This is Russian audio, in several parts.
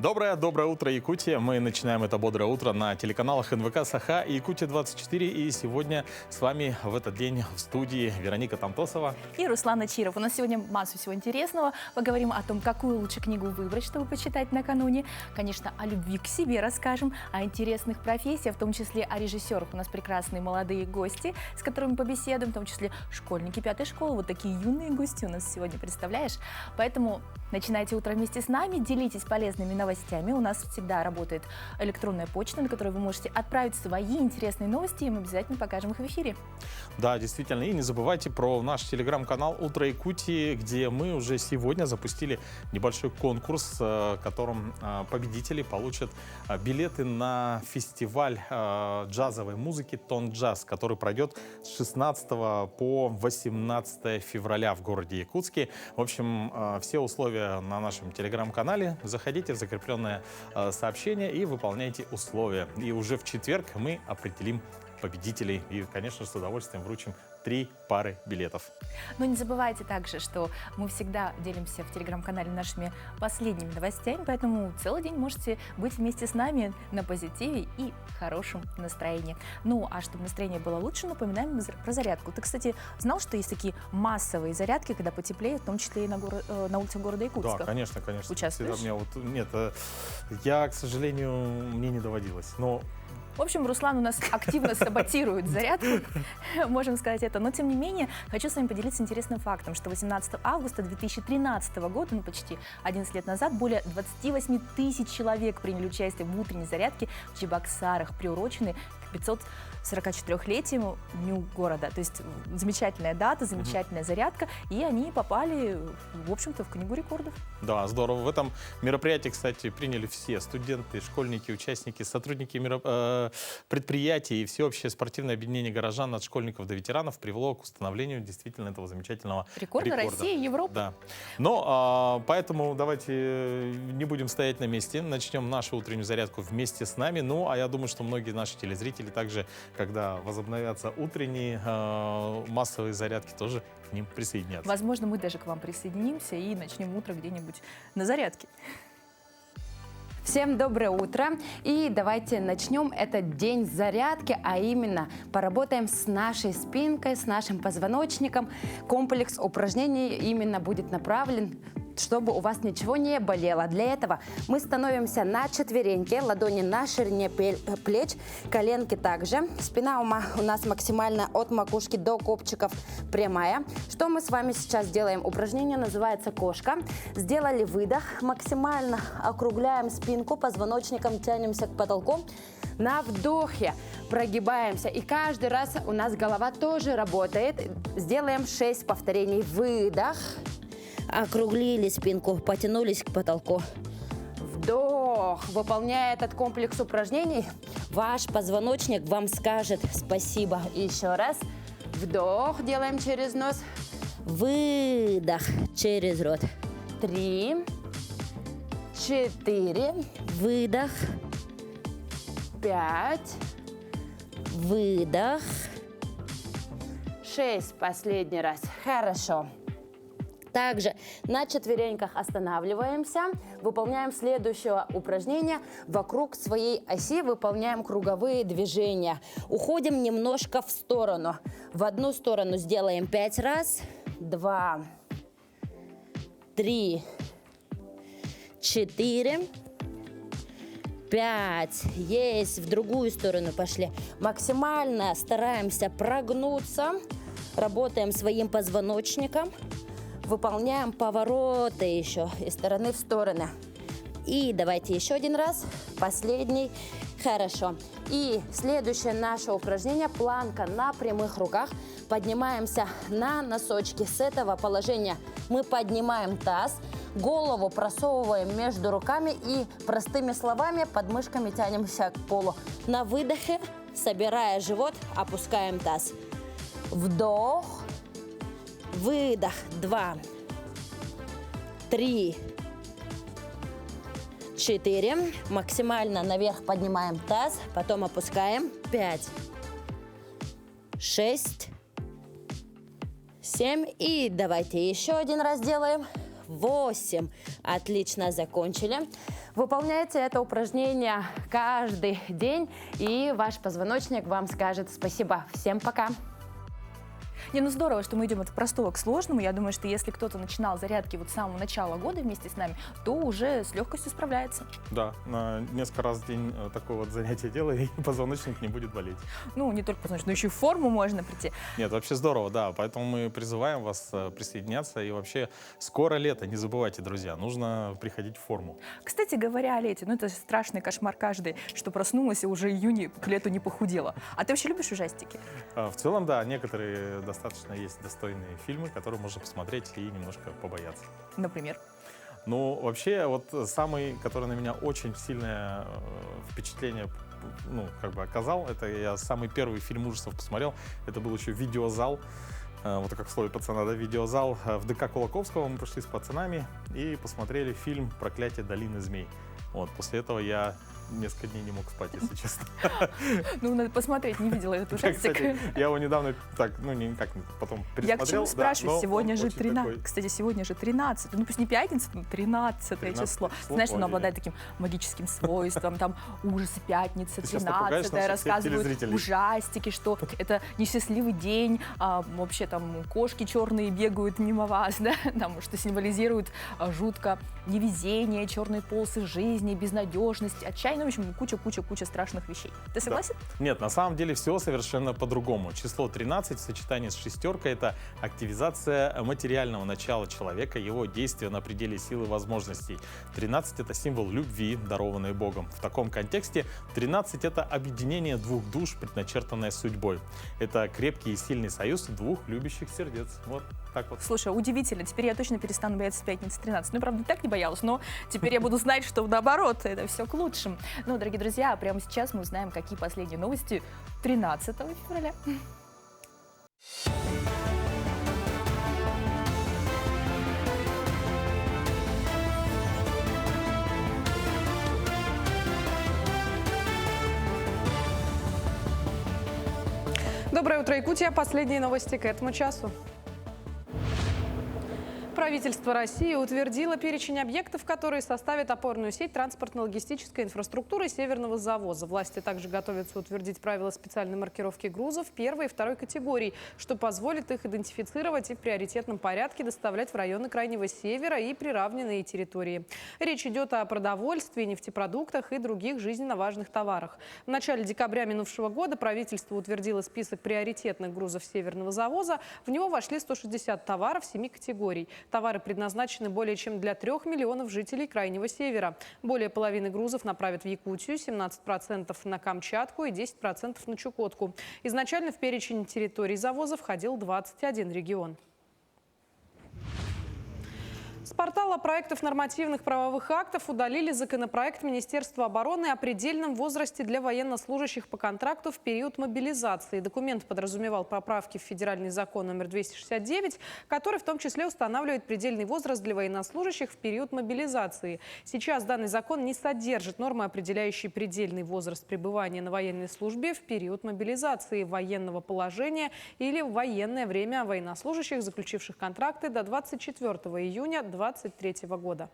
Доброе утро, Якутия. Мы начинаем это бодрое утро на телеканалах НВК Саха и Якутия-24. И сегодня с вами в этот день в студии Вероника Тамтосова и Руслан Ачиров. У нас сегодня массу всего интересного. Поговорим о том, какую лучше книгу выбрать, чтобы почитать накануне. Конечно, о любви к себе расскажем, о интересных профессиях, в том числе о режиссерах. У нас прекрасные молодые гости, с которыми побеседуем, в том числе школьники 5-й школы. Вот такие юные гости у нас сегодня, представляешь? Поэтому начинайте утро вместе с нами, делитесь полезными новостями. У нас всегда работает электронная почта, на которой вы можете отправить свои интересные новости, и мы обязательно покажем их в эфире. Да, действительно. И не забывайте про наш телеграм-канал «Утро Якутии», где мы уже сегодня запустили небольшой конкурс, в котором победители получат билеты на фестиваль джазовой музыки «Тон Джаз», который пройдет с 16 по 18 февраля в городе Якутске. В общем, все условия на нашем телеграм-канале. Заходите в закрепленное сообщение и выполняйте условия. И уже в четверг мы определим победителей и, конечно, с удовольствием вручим 3 пары билетов. Но не забывайте также, что мы всегда делимся в телеграм-канале нашими последними новостями, поэтому целый день можете быть вместе с нами на позитиве и хорошем настроении. Ну, а чтобы настроение было лучше, напоминаем про зарядку. Ты, кстати, знал, что есть такие массовые зарядки, когда потеплеет, в том числе и на улицах города Якутска? Да, конечно. Участвуешь? Нет, я, к сожалению, мне не доводилось, но... В общем, Руслан у нас активно саботирует зарядку, можем сказать это. Но, тем не менее, хочу с вами поделиться интересным фактом, что 18 августа 2013 года, ну почти 11 лет назад, более 28 тысяч человек приняли участие в утренней зарядке в Чебоксарах, приуроченной к 544-летию Дню города. То есть замечательная дата, замечательная зарядка, и они попали, в общем-то, в Книгу рекордов. Да, здорово. В этом мероприятии, кстати, приняли все студенты, школьники, участники, сотрудники предприятий, и всеобщее спортивное объединение горожан от школьников до ветеранов привело к установлению действительно этого замечательного рекорда. России и Европы. Да. Но поэтому давайте не будем стоять на месте, начнем нашу утреннюю зарядку вместе с нами. Ну, а я думаю, что многие наши телезрители также, когда возобновятся утренние массовые зарядки, тоже к ним присоединятся. Возможно, мы даже к вам присоединимся и начнем утро где-нибудь на зарядке. Всем доброе утро, и давайте начнем этот день зарядки, а именно поработаем с нашей спинкой, с нашим позвоночником. Комплекс упражнений именно будет направлен, чтобы у вас ничего не болело. Для этого мы становимся на четвереньки, ладони на ширине плеч, коленки также. Спина у нас максимально от макушки до копчиков прямая. Что мы с вами сейчас делаем? Упражнение называется кошка. Сделали выдох, максимально округляем спинку, позвоночником тянемся к потолку. На вдохе прогибаемся, и каждый раз у нас голова тоже работает. Сделаем 6 повторений. Выдох. Округлили спинку, потянулись к потолку. Вдох. Выполняя этот комплекс упражнений, ваш позвоночник вам скажет спасибо. И еще раз. Вдох делаем через нос. Выдох через рот. 3, 4, выдох. 5, выдох. 6, последний раз. Хорошо. Также на четвереньках останавливаемся, выполняем следующее упражнение. Вокруг своей оси выполняем круговые движения. Уходим немножко в сторону. В одну сторону сделаем 5 раз. 2, 3, 4, 5. Есть. В другую сторону пошли. Максимально стараемся прогнуться. Работаем своим позвоночником. Выполняем повороты еще из стороны в сторону. И давайте еще один раз. Последний. Хорошо. И следующее наше упражнение. Планка на прямых руках. Поднимаемся на носочки. С этого положения мы поднимаем таз. Голову просовываем между руками и простыми словами под мышками тянемся к полу. На выдохе, собирая живот, опускаем таз. Вдох. Выдох. 2, 3, 4. Максимально наверх поднимаем таз, потом опускаем. 5, 6, 7. И давайте еще один раз делаем. 8. Отлично, закончили. Выполняйте это упражнение каждый день, и ваш позвоночник вам скажет спасибо. Всем пока! Не, ну здорово, что мы идем от простого к сложному. Я думаю, что если кто-то начинал зарядки вот с самого начала года вместе с нами, то уже с легкостью справляется. Да, несколько раз в день такое вот занятие делай, и позвоночник не будет болеть. Ну, не только позвоночник, но еще и в форму можно прийти. Нет, вообще здорово, да. Поэтому мы призываем вас присоединяться. И вообще скоро лето, не забывайте, друзья, нужно приходить в форму. Кстати говоря, о лете, ну это страшный кошмар каждый, что проснулась и уже июнь к лету не похудела. А ты вообще любишь ужастики? В целом, да, некоторые достаточно есть достойные фильмы, которые можно посмотреть и немножко побояться. Например? Ну, вообще, вот самый, который на меня очень сильное впечатление, ну, как бы оказал, это я самый первый фильм ужасов посмотрел, это был еще «Видеозал». Вот как в слове пацана, да, «Видеозал». В ДК Кулаковского мы пошли с пацанами и посмотрели фильм «Проклятие долины змей». Вот, после этого я несколько дней не мог спать, если честно. Ну, надо посмотреть, не видела этот ужастик. Кстати, я его недавно так, ну, никак потом пересмотрел. Я к чему спрашиваю, да, сегодня же 13. такой... Кстати, сегодня же 13. Ну, пусть не пятница, но 13 число. Знаешь, оно обладает таким магическим свойством. Там ужасы пятница, 13 рассказывают ужастики, что это несчастливый день, а вообще там кошки черные бегают мимо вас, да, там, что символизирует жутко невезение, черные полосы жизни, безнадежность, отчаяние. В общем, куча страшных вещей. Ты согласен? Да. Нет, на самом деле все совершенно по-другому. Число 13 в сочетании с шестеркой — это активизация материального начала человека, его действия на пределе сил и возможностей. 13 — это символ любви, дарованной Богом. В таком контексте 13 — это объединение двух душ, предначертанное судьбой. Это крепкий и сильный союз двух любящих сердец. Вот так вот. Слушай, удивительно. Теперь я точно перестану бояться пятницы 13. Ну, правда, так не боялась, но теперь я буду знать, что наоборот, это все к лучшему. Ну, дорогие друзья, прямо сейчас мы узнаем, какие последние новости 13 февраля. Доброе утро, Якутия. Последние новости к этому часу. Правительство России утвердило перечень объектов, которые составят опорную сеть транспортно-логистической инфраструктуры Северного завоза. Власти также готовятся утвердить правила специальной маркировки грузов первой и второй категорий, что позволит их идентифицировать и в приоритетном порядке доставлять в районы Крайнего Севера и приравненные территории. Речь идет о продовольствии, нефтепродуктах и других жизненно важных товарах. В начале декабря минувшего года правительство утвердило список приоритетных грузов Северного завоза. В него вошли 160 товаров 7 категорий. Товары предназначены более чем для 3 миллионов жителей Крайнего Севера. Более половины грузов направят в Якутию, 17% на Камчатку и 10% на Чукотку. Изначально в перечень территорий завоза входил 21 регион. С портала проектов нормативных правовых актов удалили законопроект Министерства обороны о предельном возрасте для военнослужащих по контракту в период мобилизации. Документ подразумевал поправки в федеральный закон номер 269, который в том числе устанавливает предельный возраст для военнослужащих в период мобилизации. Сейчас данный закон не содержит нормы, определяющие предельный возраст пребывания на военной службе в период мобилизации, военного положения или в военное время военнослужащих, заключивших контракты до 24 июня 2023 года.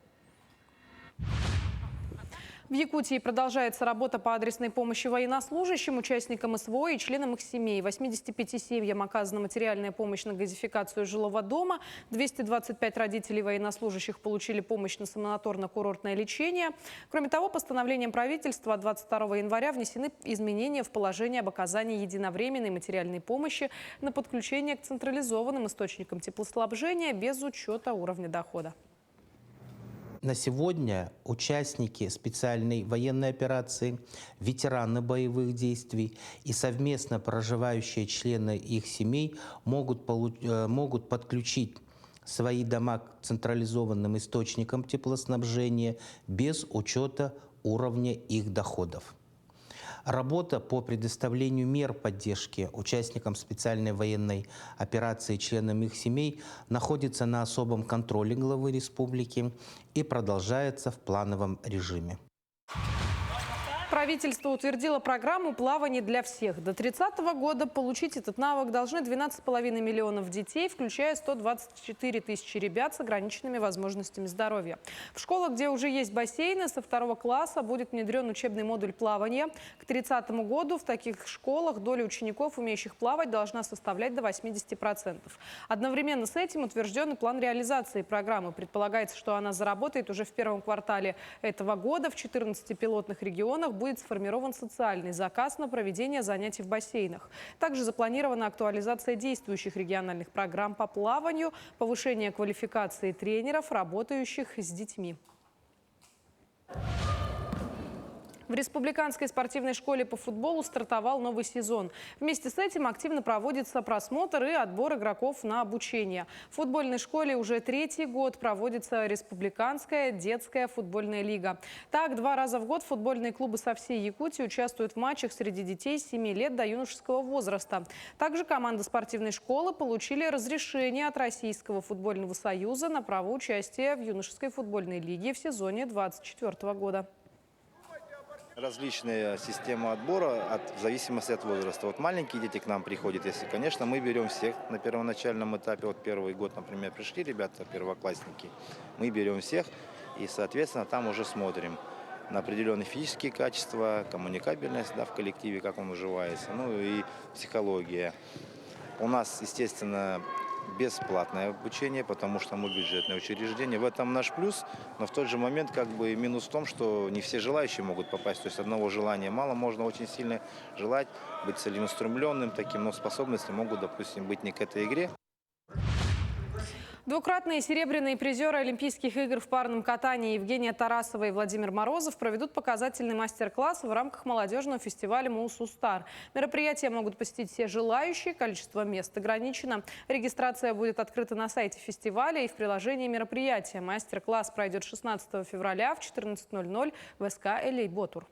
В Якутии продолжается работа по адресной помощи военнослужащим, участникам СВО и членам их семей. 85 семьям оказана материальная помощь на газификацию жилого дома. 225 родителей военнослужащих получили помощь на санаторно-курортное лечение. Кроме того, постановлением правительства от 22 января внесены изменения в положение об оказании единовременной материальной помощи на подключение к централизованным источникам теплоснабжения без учета уровня дохода. На сегодня участники специальной военной операции, ветераны боевых действий и совместно проживающие члены их семей могут подключить свои дома к централизованным источникам теплоснабжения без учета уровня их доходов. Работа по предоставлению мер поддержки участникам специальной военной операции и членам их семей находится на особом контроле главы республики и продолжается в плановом режиме. Правительство утвердило программу «Плавание для всех». До 30 года получить этот навык должны 12,5 миллионов детей, включая 124 тысячи ребят с ограниченными возможностями здоровья. В школах, где уже есть бассейны, со 2 класса будет внедрен учебный модуль плавания. К 30 году в таких школах доля учеников, умеющих плавать, должна составлять до 80%. Одновременно с этим утвержден и план реализации программы. Предполагается, что она заработает уже в первом квартале этого года. В 14 пилотных регионах будет сформирован социальный заказ на проведение занятий в бассейнах. Также запланирована актуализация действующих региональных программ по плаванию, повышение квалификации тренеров, работающих с детьми. В Республиканской спортивной школе по футболу стартовал новый сезон. Вместе с этим активно проводится просмотр и отбор игроков на обучение. В футбольной школе уже 3-й год проводится Республиканская детская футбольная лига. Так, 2 раза в год футбольные клубы со всей Якутии участвуют в матчах среди детей с 7 лет до юношеского возраста. Также команды спортивной школы получили разрешение от Российского футбольного союза на право участия в юношеской футбольной лиге в сезоне 2024 года. Различные системы отбора в зависимости от возраста. Вот маленькие дети к нам приходят, если, конечно, мы берем всех на первоначальном этапе. Вот первый год, например, пришли ребята, первоклассники, мы берем всех и, соответственно, там уже смотрим на определенные физические качества, коммуникабельность, да, в коллективе, как он уживается, ну и психология. У нас, естественно, бесплатное обучение, потому что мы бюджетное учреждение. В этом наш плюс, но в тот же момент как бы минус в том, что не все желающие могут попасть. То есть одного желания мало, можно очень сильно желать, быть целеустремленным таким, но способности могут, допустим, быть не к этой игре. Двукратные серебряные призеры Олимпийских игр в парном катании Евгения Тарасова и Владимир Морозов проведут показательный мастер-класс в рамках молодежного фестиваля «Мусустар». Мероприятия могут посетить все желающие, количество мест ограничено. Регистрация будет открыта на сайте фестиваля и в приложении мероприятия. Мастер-класс пройдет 16 февраля в 14:00 в СК «Элей-Ботур».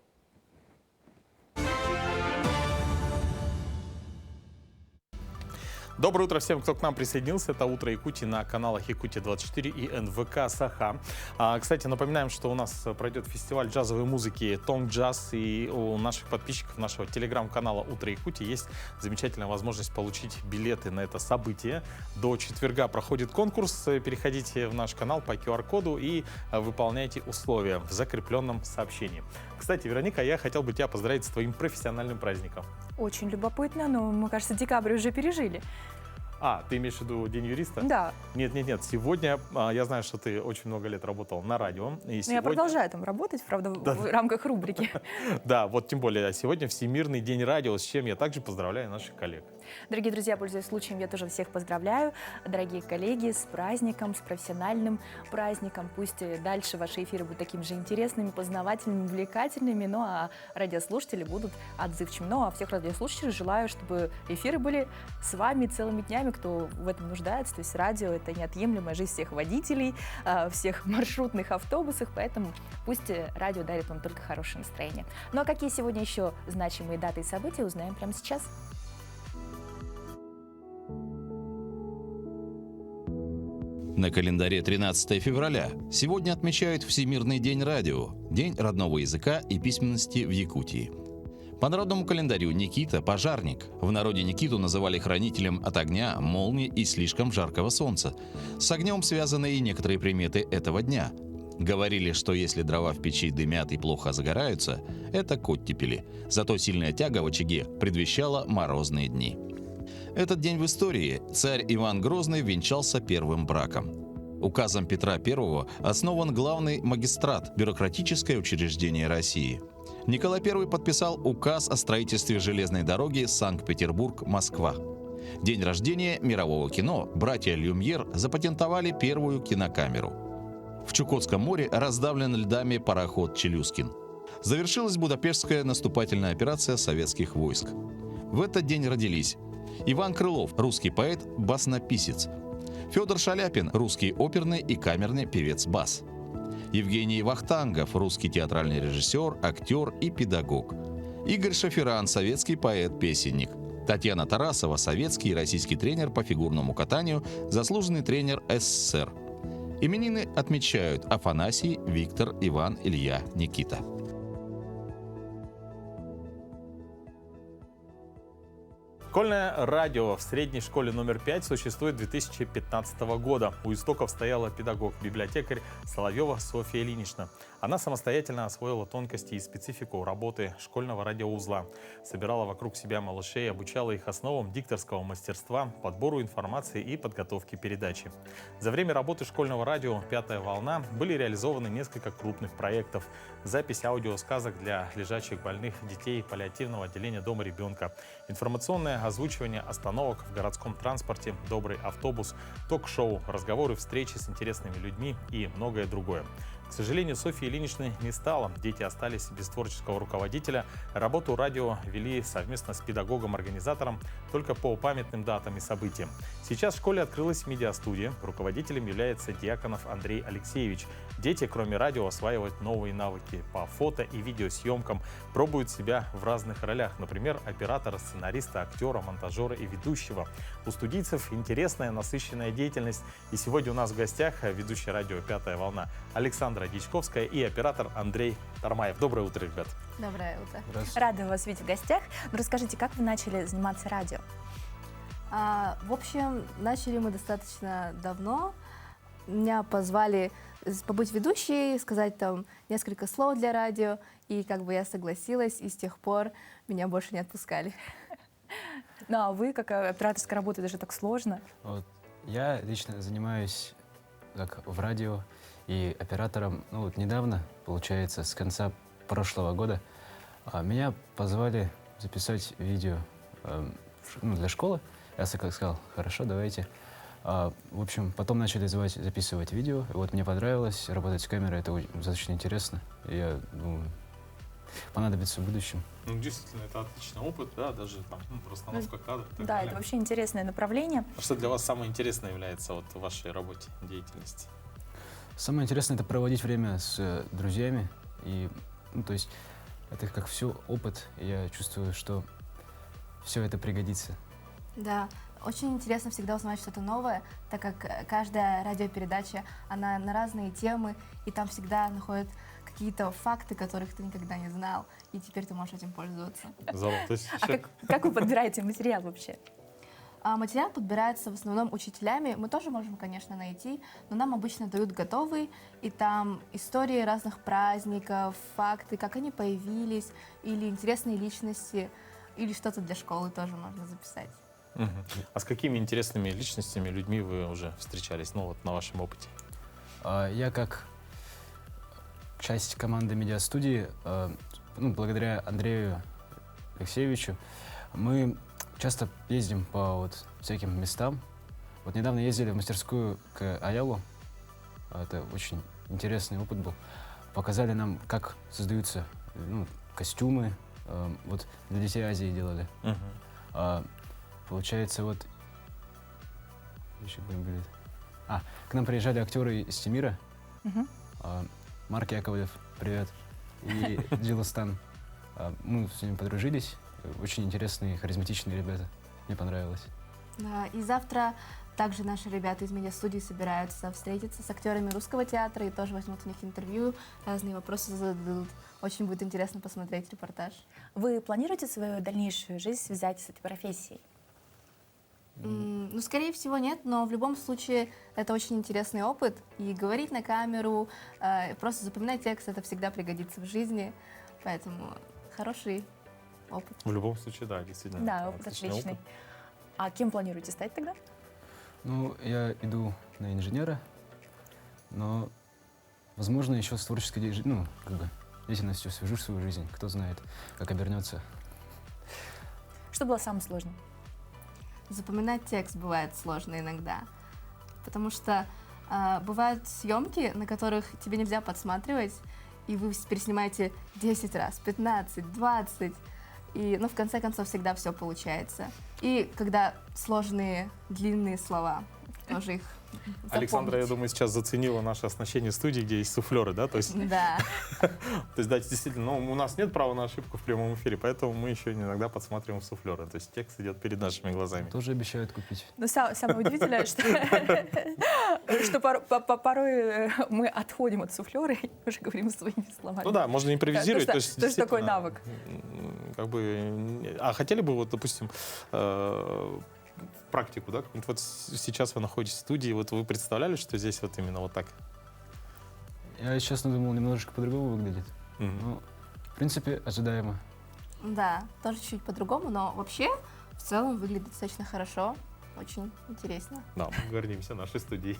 Доброе утро всем, кто к нам присоединился. Это «Утро Якутии» на каналах Якутия-24 и НВК Саха. Кстати, напоминаем, что у нас пройдет фестиваль джазовой музыки «Тонг Джаз». И у наших подписчиков нашего телеграм-канала «Утро Якутии» есть замечательная возможность получить билеты на это событие. До четверга проходит конкурс. Переходите в наш канал по QR-коду и выполняйте условия в закрепленном сообщении. Кстати, Вероника, я хотел бы тебя поздравить с твоим профессиональным праздником. Очень любопытно, но, мне кажется, декабрь уже пережили. Ты имеешь в виду День юриста? Да. Нет. Сегодня, я знаю, что ты очень много лет работал на радио. И Но я продолжаю там работать, правда, в рамках рубрики. Да, вот тем более сегодня Всемирный день радио, с чем я также поздравляю наших коллег. Дорогие друзья, пользуясь случаем, я тоже всех поздравляю. Дорогие коллеги, с праздником, с профессиональным праздником. Пусть дальше ваши эфиры будут такими же интересными, познавательными, увлекательными, ну а радиослушатели будут отзывчивыми. Ну а всех радиослушателей желаю, чтобы эфиры были с вами целыми днями, кто в этом нуждается. То есть радио — это неотъемлемая жизнь всех водителей, всех маршрутных автобусов, поэтому пусть радио дарит вам только хорошее настроение. Ну а какие сегодня еще значимые даты и события, узнаем прямо сейчас. На календаре 13 февраля. Сегодня отмечают Всемирный день радио, День родного языка и письменности в Якутии. По народному календарю Никита – пожарник. В народе Никиту называли хранителем от огня, молнии и слишком жаркого солнца. С огнем связаны и некоторые приметы этого дня. Говорили, что если дрова в печи дымят и плохо загораются, это к оттепели. Зато сильная тяга в очаге предвещала морозные дни. Этот день в истории царь Иван Грозный венчался первым браком. Указом Петра I основан главный магистрат, бюрократическое учреждение России. Николай I подписал указ о строительстве железной дороги Санкт-Петербург-Москва. День рождения мирового кино. Братья Люмьер запатентовали первую кинокамеру. В Чукотском море раздавлен льдами пароход «Челюскин». Завершилась Будапештская наступательная операция советских войск. В этот день родились Иван Крылов, русский поэт, баснописец. Федор Шаляпин, русский оперный и камерный певец-бас. Евгений Вахтангов, русский театральный режиссер, актер и педагог. Игорь Шаферан, советский поэт-песенник. Татьяна Тарасова, советский и российский тренер по фигурному катанию, заслуженный тренер СССР. Именины отмечают Афанасий, Виктор, Иван, Илья, Никита. Школьное радио в средней школе номер 5 существует 2015 года. У истоков стояла педагог-библиотекарь Соловьева Софья Ильинична. Она самостоятельно освоила тонкости и специфику работы школьного радиоузла. Собирала вокруг себя малышей, обучала их основам дикторского мастерства, подбору информации и подготовке передачи. За время работы школьного радио «Пятая волна» были реализованы несколько крупных проектов. Запись аудиосказок для лежачих больных детей паллиативного отделения Дома ребенка, информационное озвучивание остановок в городском транспорте, добрый автобус, ток-шоу, разговоры, встречи с интересными людьми и многое другое. К сожалению, Софьи Ильиничны не стало. Дети остались без творческого руководителя. Работу радио вели совместно с педагогом-организатором только по памятным датам и событиям. Сейчас в школе открылась медиастудия. Руководителем является Дьяконов Андрей Алексеевич. Дети, кроме радио, осваивают новые навыки по фото и видеосъемкам, пробуют себя в разных ролях, например, оператора, сценариста, актера, монтажера и ведущего. У студийцев интересная, насыщенная деятельность. И сегодня у нас в гостях ведущий радио «Пятая волна» Александра Дичковская и оператор Андрей Тармаев. Доброе утро, ребят. Доброе утро. Рада вас видеть в гостях. Ну, расскажите, как вы начали заниматься радио? В общем, начали мы достаточно давно. Меня позвали побыть ведущей, сказать там несколько слов для радио, и как бы я согласилась, и с тех пор меня больше не отпускали. Ну, а вы, как операторская работа, это же так сложно. Вот. Я лично занимаюсь как в радио и оператором, ну вот недавно, получается, с конца прошлого года, меня позвали записать видео для школы. Я как сказал, хорошо, давайте. В общем, потом начали звать записывать видео. И вот мне понравилось работать с камерой, это достаточно интересно. И я думаю, понадобится в будущем. Ну, действительно, это отличный опыт, да, даже там, расстановка кадров. Да, это вообще интересное направление. А что для вас самое интересное является вот в вашей работе, деятельности? Самое интересное — это проводить время с друзьями. И, ну, то есть, это как все опыт. И я чувствую, что все это пригодится. Да, очень интересно всегда узнавать что-то новое, так как каждая радиопередача, она на разные темы, и там всегда находят какие-то факты, которых ты никогда не знал, и теперь ты можешь этим пользоваться. А как вы подбираете материал вообще? Материал подбирается в основном учителями. Мы тоже можем, конечно, найти, но нам обычно дают готовый, и там истории разных праздников, факты, как они появились, или интересные личности, или что-то для школы тоже можно записать. А с какими интересными личностями, людьми вы уже встречались, ну вот на вашем опыте? Я как часть команды медиастудии, ну, благодаря Андрею Алексеевичу, мы часто ездим по вот всяким местам. Вот недавно ездили в мастерскую к Аялу. Это очень интересный опыт был. Показали нам, как создаются костюмы. Вот для детей Азии делали. Получается, вот... к нам приезжали актеры из Тимира. Марк Яковлев, привет. И Джиластан. Мы с ними подружились. Очень интересные, харизматичные ребята. Мне понравилось. Да, и завтра также наши ребята из медиастудии собираются встретиться с актерами русского театра и тоже возьмут у них интервью, разные вопросы зададут. Очень будет интересно посмотреть репортаж. Вы планируете свою дальнейшую жизнь связать с этой профессией? Ну, скорее всего, нет, но в любом случае это очень интересный опыт. И говорить на камеру, просто запоминать текст, это всегда пригодится в жизни. Поэтому хороший опыт. В любом случае, да, действительно. Да, опыт отличный. Опыт. А кем планируете стать тогда? Ну, я иду на инженера, но, возможно, еще с творческой деятельностью свяжу свою жизнь. Кто знает, как обернется. Что было самым сложным? Запоминать текст бывает сложно иногда, потому что бывают съемки, на которых тебе нельзя подсматривать, и вы переснимаете 10 раз, 15, 20, но в конце концов всегда все получается. И когда сложные, длинные слова, тоже их запомнить. Александра, я думаю, сейчас заценила наше оснащение студии, где есть суфлеры, да? То есть, да. То есть, да, действительно, у нас нет права на ошибку в прямом эфире, поэтому мы еще иногда подсматриваем суфлеры. То есть текст идет перед нашими глазами. Тоже обещают купить. Но самое удивительное, что порой мы отходим от суфлера и уже говорим своими словами. Ну да, можно импровизировать. Тоже такой навык. как бы... А хотели бы, вот, допустим, практику, да? Вот сейчас вы находитесь в студии, вот вы представляли, что здесь вот именно вот так? Я, честно, думал, немножечко по-другому выглядит. Мгм. Ну, в принципе, ожидаемо. Да, тоже чуть по-другому, но вообще в целом выглядит достаточно хорошо, очень интересно. Да, мы гордимся нашей студией.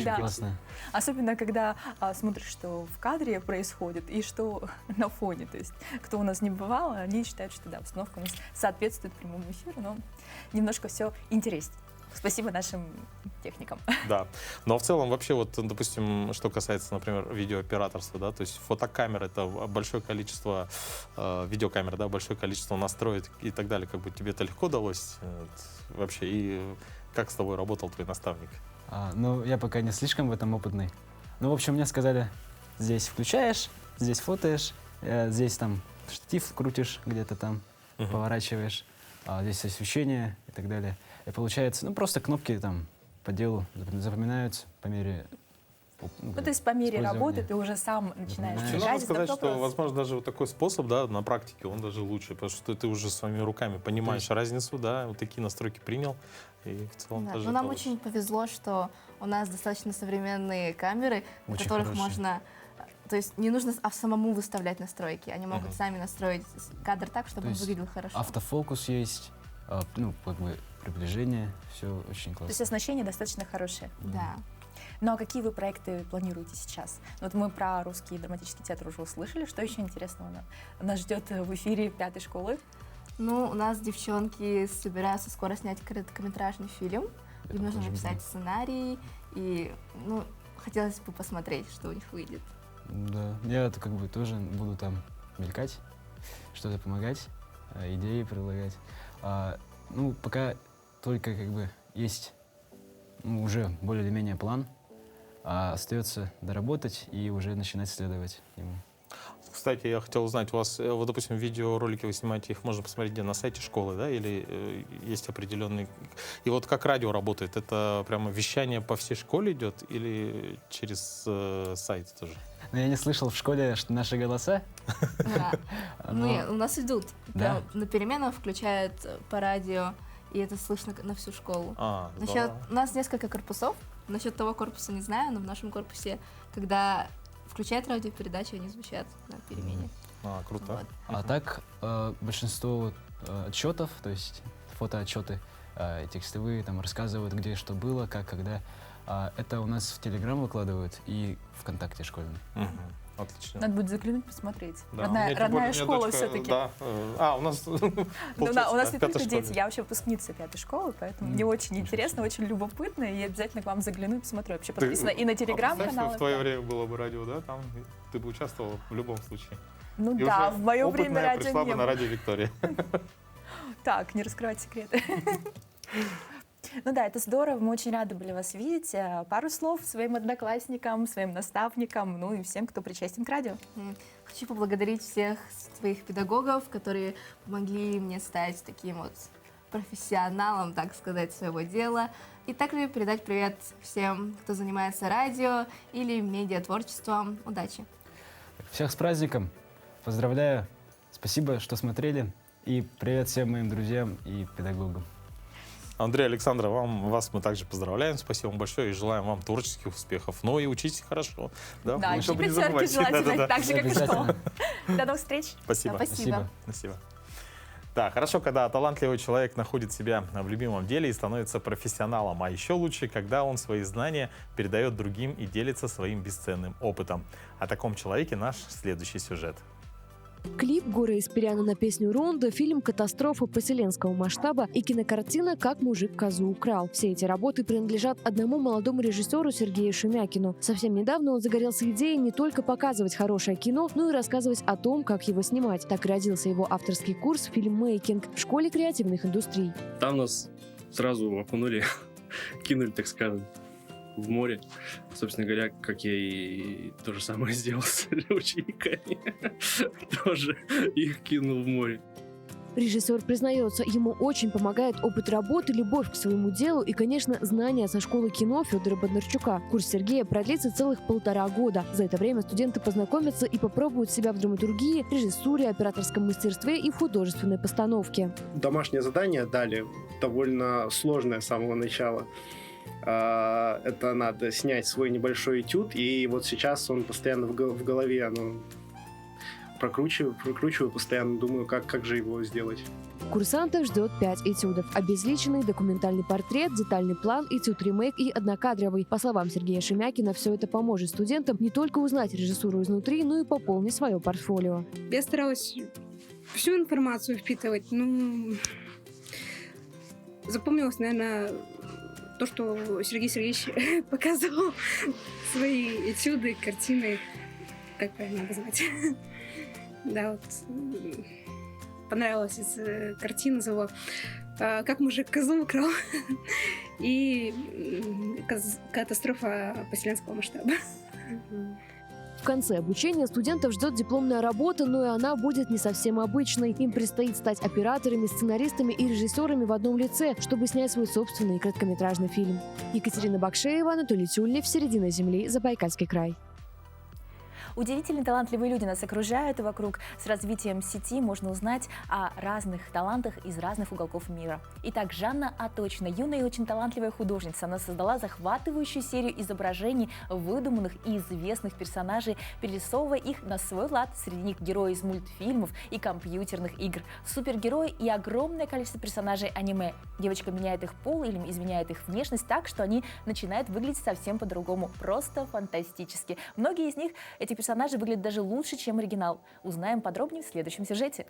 Да. Классно. Особенно, когда смотришь, что в кадре происходит и что на фоне. То есть, кто у нас не бывал, они считают, что да, обстановка у нас соответствует прямому эфиру, но немножко все интереснее. Спасибо нашим техникам. Да. Но в целом вообще вот, допустим, что касается, например, видеооператорства, да, то есть фотокамер — это большое количество, видеокамер, да, большое количество настроек и так далее. Как бы тебе это легко далось вообще? И как с тобой работал твой наставник? Ну, я пока не слишком в этом опытный. Ну, в общем, мне сказали, здесь включаешь, здесь фотоешь, здесь там штатив крутишь где-то там, поворачиваешь, здесь освещение и так далее. И получается, ну, просто кнопки там по делу запоминаются по мере... Ну, то есть по мере использования. работы ты уже сам начинаешь Запоминаешь. Ну, играть. надо сказать, это что, только- возможно, даже вот такой способ, да, на практике, он даже лучше, потому что ты уже своими руками понимаешь разницу, да, вот такие настройки принял, и в целом Да, даже но нам это лучше. очень повезло, что у нас достаточно современные камеры, на Очень которых хорошие. можно... То есть не нужно самому выставлять настройки, они могут сами настроить кадр так, чтобы То он есть выглядел хорошо. Автофокус есть, ну, как бы приближение, все очень То есть классно. оснащение достаточно хорошее. Да. Ну а какие вы проекты планируете сейчас? Вот мы про русский драматический театр уже услышали. Что еще интересного нас ждет в эфире пятой школы? Ну, у нас девчонки собираются скоро снять короткометражный фильм. Это Им нужно тоже написать люблю. сценарий, и, ну, хотелось бы посмотреть, что у них выйдет. Да, я как бы тоже буду там мелькать, что-то помогать, идеи предлагать. Ну, пока только как бы есть уже более или менее план, остается доработать и уже начинать следовать ему. Кстати, я хотел узнать, у вас, вот, допустим, видеоролики вы снимаете, их можно посмотреть где, на сайте школы, да, или есть определенный... И вот как радио работает? Это прямо вещание по всей школе идет или через сайт тоже? Но я не слышал в школе, что наши голоса. Да. но- Ну, у нас идут. Да? Прям на переменах включают по радио, и это слышно на всю школу. Здорово. У нас несколько корпусов. Насчет того корпуса не знаю, но в нашем корпусе, когда включают радиопередачи, они звучат на перемене. Круто. Вот. А так, большинство вот, отчетов, то есть фотоотчеты, текстовые, там рассказывают, где что было, как, когда. Это у нас в Телеграм выкладывают и ВКонтакте школьный. Отлично. Надо будет заглянуть, посмотреть. Да, у меня тем более, Родная у меня школа дочка, все-таки. Да. У нас Ну да, у получается, нас не пятая только дети, школа. я вообще выпускница пятой школы, поэтому мне очень интересно, очень любопытно, и обязательно к вам загляну и посмотрю. Вообще подписана и на Представь, телеграм-канал. в твое время было бы радио, да, там ты бы участвовал в любом случае. Ну И да, уже в мое время опытная радио пришла не бы на было. радио Виктория. Так, не раскрывать секреты. Ну да, это здорово, мы очень рады были вас видеть. Пару слов своим одноклассникам, своим наставникам, ну и всем, кто причастен к радио. Хочу поблагодарить всех своих педагогов, которые помогли мне стать таким вот профессионалом, так сказать, своего дела. И также передать привет всем, кто занимается радио или медиатворчеством. Удачи! Всех с праздником! Поздравляю! Спасибо, что смотрели. И привет всем моим друзьям и педагогам. Андрей, Александра, вас мы также поздравляем. Спасибо вам большое и желаем вам творческих успехов. Ну и учитесь хорошо. Да, Да, чтобы и не пятерки забывать. желательно, Да-да-да. так же, как и школа. Обязательно. До новых встреч. Спасибо. Да, спасибо. Спасибо. Да, хорошо, когда талантливый человек находит себя в любимом деле и становится профессионалом, а еще лучше, когда он свои знания передает другим и делится своим бесценным опытом. О таком человеке наш следующий сюжет. Клип Горы Испиряна на песню Ронда, фильм «Катастрофа» поселенского масштаба и кинокартина «Как мужик козу украл». Все эти работы принадлежат одному молодому режиссеру Сергею Шумякину. Совсем недавно он загорелся идеей не только показывать хорошее кино, но и рассказывать о том, как его снимать. Так и родился его авторский курс «Фильммейкинг» в школе креативных индустрий. Там нас сразу окунули, кинули, так скажем, в море. Собственно говоря, как я и то же самое сделал с учениками. Тоже их кинул в море. Режиссер признается, ему очень помогает опыт работы, любовь к своему делу и, конечно, знания со школы кино Федора Бондарчука. Курс Сергея продлится целых 1,5 года. За это время студенты познакомятся и попробуют себя в драматургии, режиссуре, операторском мастерстве и в художественной постановке. Домашнее задание дали довольно сложное с самого начала. Это надо снять свой небольшой этюд, и вот сейчас он постоянно в голове, прокручиваю постоянно, думаю, как же его сделать. Курсантов ждет 5 этюдов. Обезличенный документальный портрет, детальный план, этюд-ремейк и однокадровый. По словам Сергея Шемякина, все это поможет студентам не только узнать режиссуру изнутри, но и пополнить свое портфолио. Я старалась всю информацию впитывать. Запомнилось, наверное, то, что Сергей Сергеевич показывал свои этюды, картины, как правильно обозвать. Да, вот понравилась картина его «Как мужик козу украл» и «Катастрофа поселенского масштаба». В конце обучения студентов ждет дипломная работа, но и она будет не совсем обычной. Им предстоит стать операторами, сценаристами и режиссерами в одном лице, чтобы снять свой собственный короткометражный фильм. Екатерина Бакшеева, Анатолий Тюльнев, «Середина земли», Забайкальский край. Удивительные, талантливые люди нас окружают, и вокруг с развитием сети можно узнать о разных талантах из разных уголков мира. Итак, Жанна Аточина, юная и очень талантливая художница. Она создала захватывающую серию изображений выдуманных и известных персонажей, перерисовывая их на свой лад. Среди них герои из мультфильмов и компьютерных игр, супергерои и огромное количество персонажей аниме. Девочка меняет их пол или изменяет их внешность так, что они начинают выглядеть совсем по-другому. Просто фантастически. Многие из них, эти персонажи, выглядят даже лучше, чем оригинал. Узнаем подробнее в следующем сюжете.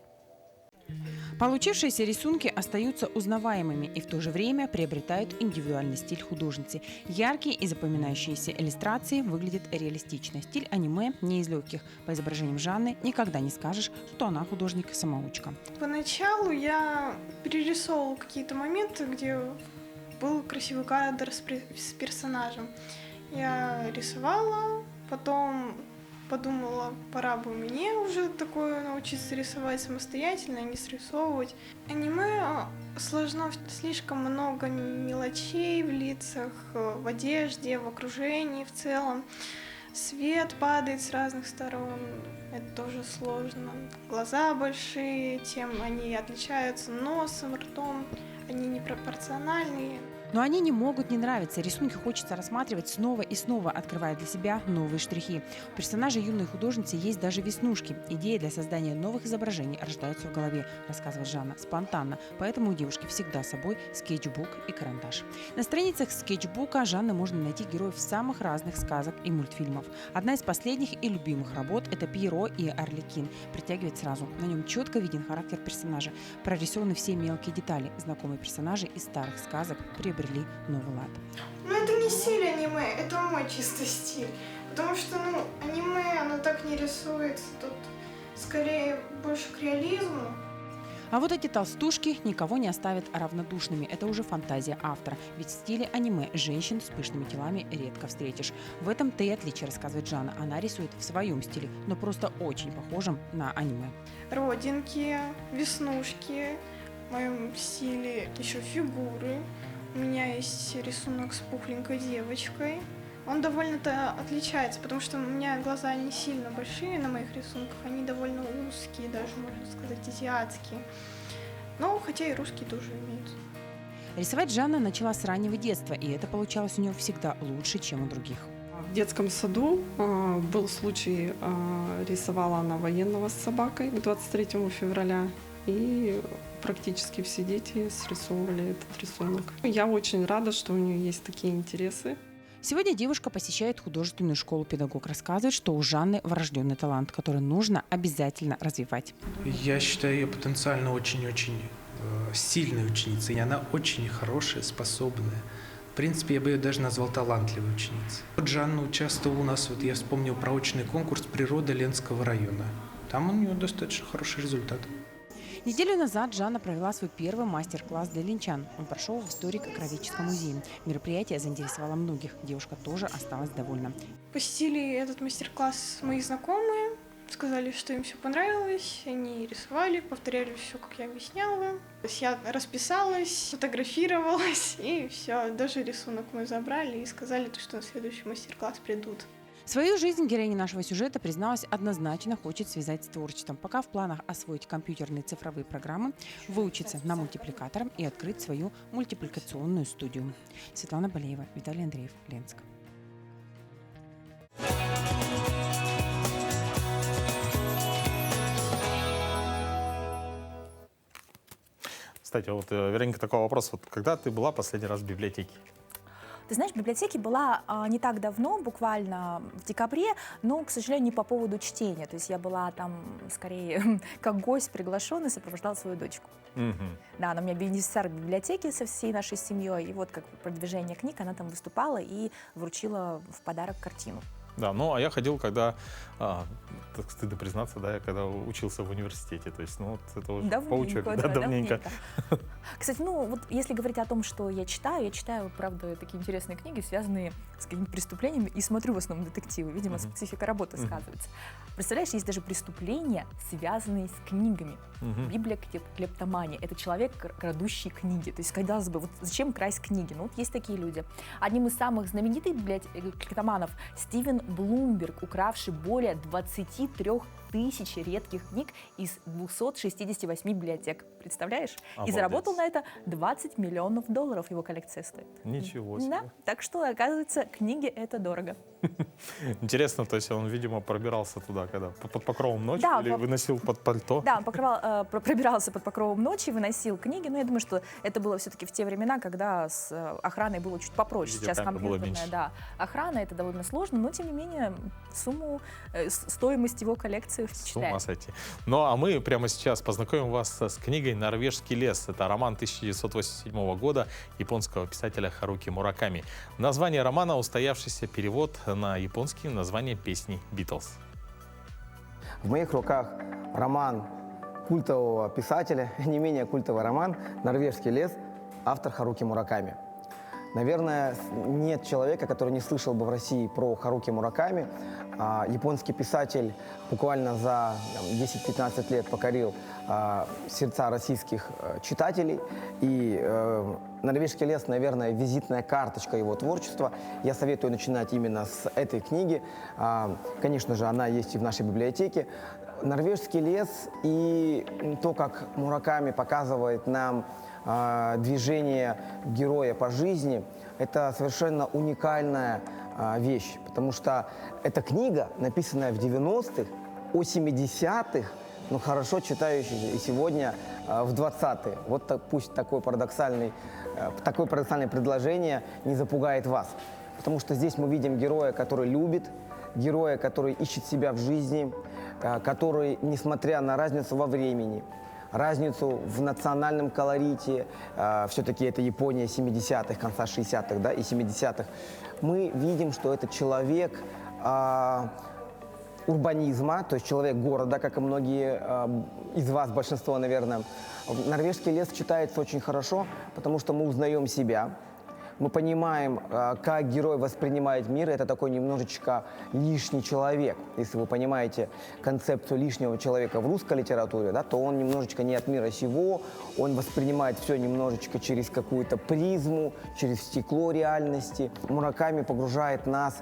Получившиеся рисунки остаются узнаваемыми и в то же время приобретают индивидуальный стиль художницы. Яркие и запоминающиеся иллюстрации выглядят реалистично. Стиль аниме не из легких. По изображениям Жанны никогда не скажешь, что она художник-самоучка. Поначалу я перерисовывала какие-то моменты, где был красивый кадр с персонажем. Я рисовала, потом подумала, пора бы мне уже такое научиться рисовать самостоятельно, а не срисовывать. Аниме сложно, слишком много мелочей в лицах, в одежде, в окружении в целом. Свет падает с разных сторон, это тоже сложно. Глаза большие, тем они отличаются носом, ртом, они непропорциональные. Но они не могут не нравиться. Рисунки хочется рассматривать снова и снова, открывая для себя новые штрихи. У персонажей юной художницы есть даже веснушки. Идеи для создания новых изображений рождаются в голове, рассказывает Жанна, спонтанно. Поэтому у девушки всегда с собой скетчбук и карандаш. На страницах скетчбука Жанны можно найти героев самых разных сказок и мультфильмов. Одна из последних и любимых работ – это «Пьеро и Арлекин». Притягивает сразу. На нем четко виден характер персонажа. Прорисованы все мелкие детали. Знакомые персонажи из старых сказок приобрели новый лад. Ну это не стиль аниме, это мой чисто стиль. Потому что, аниме, оно так не рисуется. Тут скорее больше к реализму. А вот эти толстушки никого не оставят равнодушными. Это уже фантазия автора. Ведь в стиле аниме женщин с пышными телами редко встретишь. В этом-то и отличие, рассказывает Жанна. Она рисует в своем стиле, но просто очень похожем на аниме. Родинки, веснушки, в моем стиле еще фигуры. У меня есть рисунок с пухленькой девочкой. Он довольно-то отличается, потому что у меня глаза не сильно большие на моих рисунках, они довольно узкие, даже, можно сказать, азиатские. Но хотя и русские тоже имеются. Рисовать Жанна начала с раннего детства, и это получалось у нее всегда лучше, чем у других. В детском саду был случай, рисовала она военного с собакой к 23 февраля, и практически все дети срисовывали этот рисунок. Я очень рада, что у нее есть такие интересы. Сегодня девушка посещает художественную школу «Педагог». Рассказывает, что у Жанны врожденный талант, который нужно обязательно развивать. Я считаю ее потенциально очень-очень сильной ученицей. И она очень хорошая, способная. В принципе, я бы ее даже назвал талантливой ученицей. Вот Жанна участвовала у нас, я вспомнил про очный конкурс «Природа» Ленского района. Там у нее достаточно хороший результат. Неделю назад Жанна провела свой первый мастер-класс для ленчан. Он прошел в историко-краеведческом музее. Мероприятие заинтересовало многих. Девушка тоже осталась довольна. Посетили этот мастер-класс мои знакомые, сказали, что им все понравилось, они рисовали, повторяли все, как я объясняла. То есть я расписалась, фотографировалась, и все, даже рисунок мы забрали и сказали, что на следующий мастер-класс придут. Свою жизнь героиня нашего сюжета призналась, однозначно хочет связать с творчеством. Пока в планах освоить компьютерные цифровые программы, выучиться на мультипликатор и открыть свою мультипликационную студию. Светлана Болеева, Виталий Андреев, Ленск. Кстати, вот, Вероника, такой вопрос. Вот, когда ты была последний раз в библиотеке? Ты знаешь, в библиотеке была не так давно, буквально в декабре, но, к сожалению, не по поводу чтения. То есть я была там скорее как гость приглашенный, сопровождала свою дочку. Да, она у меня бенефициар библиотеки со всей нашей семьей. И вот как продвижение книг, она там выступала и вручила в подарок картину. Да, ну а я ходил, когда, так стыдно признаться, да, я когда учился в университете, то есть, ну, вот это уже по учебе, да, давненько. Кстати, ну, вот если говорить о том, что я читаю, правда, такие интересные книги, связанные с какими-то преступлениями, и смотрю в основном детективы, видимо, специфика работы сказывается. Представляешь, есть даже преступления, связанные с книгами. Библия клептомания — это человек, крадущий книги. То есть, казалось бы, вот зачем красть книги? Ну, вот есть такие люди. Одним из самых знаменитых клептоманов Стивен Блумберг, укравший более 23 тысяч редких книг из 268 библиотек. Представляешь? Обалдеть. И заработал на это $20 миллионов его коллекция стоит. Ничего себе. Да, так что, оказывается, книги — это дорого. Интересно, то есть он, видимо, пробирался туда, когда под покровом ночи, да, или выносил под пальто? Да, он пробирался под покровом ночи, выносил книги, но я думаю, что это было все-таки в те времена, когда с охраной было чуть попроще. Сейчас компьютерная охрана, это довольно сложно, но, тем не менее, стоимость его коллекции впечатляет. С ума сойти. Ну, а мы прямо сейчас познакомим вас с книгой «Норвежский лес». Это роман 1987 года японского писателя Харуки Мураками. Название романа — устоявшийся перевод на японский название песни «Битлз». В моих руках роман культового писателя, не менее культовый роман «Норвежский лес», автор Харуки Мураками. Наверное, нет человека, который не слышал бы в России про Харуки Мураками. Японский писатель буквально за 10-15 лет покорил сердца российских читателей. И «Норвежский лес», наверное, визитная карточка его творчества. Я советую начинать именно с этой книги. Конечно же, она есть и в нашей библиотеке. «Норвежский лес» и то, как Мураками показывает нам движение героя по жизни, это совершенно уникальная вещь, потому что эта книга, написанная в 90-х, о 70-х, но хорошо читающаяся и сегодня в 20-е. Вот так, пусть такое парадоксальное предложение не запугает вас, потому что здесь мы видим героя, который любит, героя, который ищет себя в жизни, который, несмотря на разницу во времени, разницу в национальном колорите, все-таки это Япония 70-х, конца 60-х, да, и 70-х, мы видим, что это человек урбанизма, то есть человек города, как и многие из вас, большинство, наверное. «Норвежский лес» читается очень хорошо, потому что мы узнаем себя. Мы понимаем, как герой воспринимает мир. Это такой немножечко лишний человек. Если вы понимаете концепцию лишнего человека в русской литературе, да, то он немножечко не от мира сего, он воспринимает все немножечко через какую-то призму, через стекло реальности. Мураками погружает нас,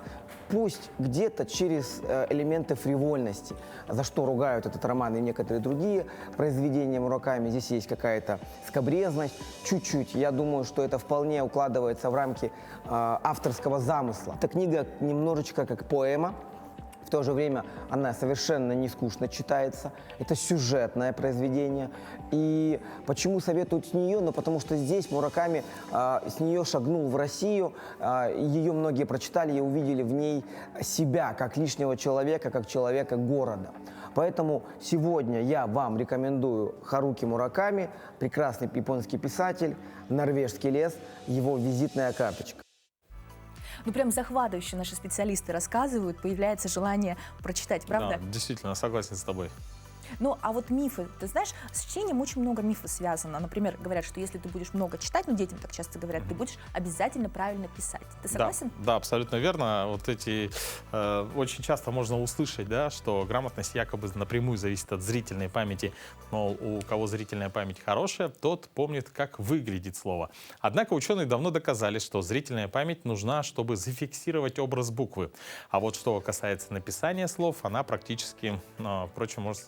пусть где-то через элементы фривольности, за что ругают этот роман и некоторые другие произведения Мураками. Здесь есть какая-то скабрезность, чуть-чуть. Я думаю, что это вполне укладывается в рамки авторского замысла. Эта книга немножечко как поэма. В то же время она совершенно не скучно читается. Это сюжетное произведение. И почему советуют с нее? Ну, потому что здесь Мураками с нее шагнул в Россию. Ее многие прочитали и увидели в ней себя, как лишнего человека, как человека города. Поэтому сегодня я вам рекомендую Харуки Мураками, прекрасный японский писатель, «Норвежский лес», его визитная карточка. Ну, прям захватывающе наши специалисты рассказывают, появляется желание прочитать, правда? Да, действительно, согласен с тобой. Ну, а вот мифы, ты знаешь, с чтением очень много мифов связано. Например, говорят, что если ты будешь много читать, ну, детям так часто говорят, ты будешь обязательно правильно писать. Ты согласен? Да, абсолютно верно. Вот эти очень часто можно услышать, да, что грамотность якобы напрямую зависит от зрительной памяти. Мол, у кого зрительная память хорошая, тот помнит, как выглядит слово. Однако ученые давно доказали, что зрительная память нужна, чтобы зафиксировать образ буквы. А вот что касается написания слов, она практически, впрочем, может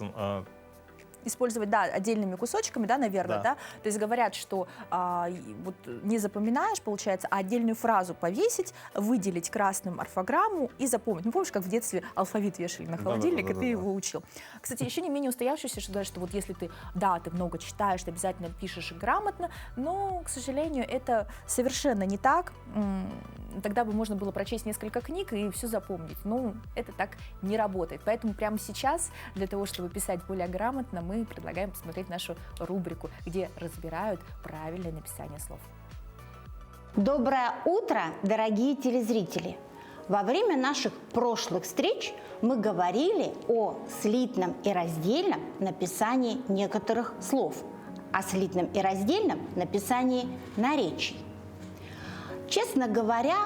использовать, да, отдельными кусочками, да, наверное, да. То есть говорят, что вот не запоминаешь, получается, а отдельную фразу повесить, выделить красным орфограмму и запомнить. Ну, помнишь, как в детстве алфавит вешали на холодильник, и ты его учил. Кстати, еще не менее устоявшийся, что говорят, что вот если ты, да, ты много читаешь, ты обязательно пишешь грамотно, но, к сожалению, это совершенно не так. Тогда бы можно было прочесть несколько книг и все запомнить. Ну, это так не работает. Поэтому прямо сейчас, для того, чтобы писать более грамотно, мы предлагаем посмотреть нашу рубрику, где разбирают правильное написание слов. Доброе утро, дорогие телезрители! Во время наших прошлых встреч мы говорили о слитном и раздельном написании некоторых слов, о слитном и раздельном написании наречий. Честно говоря,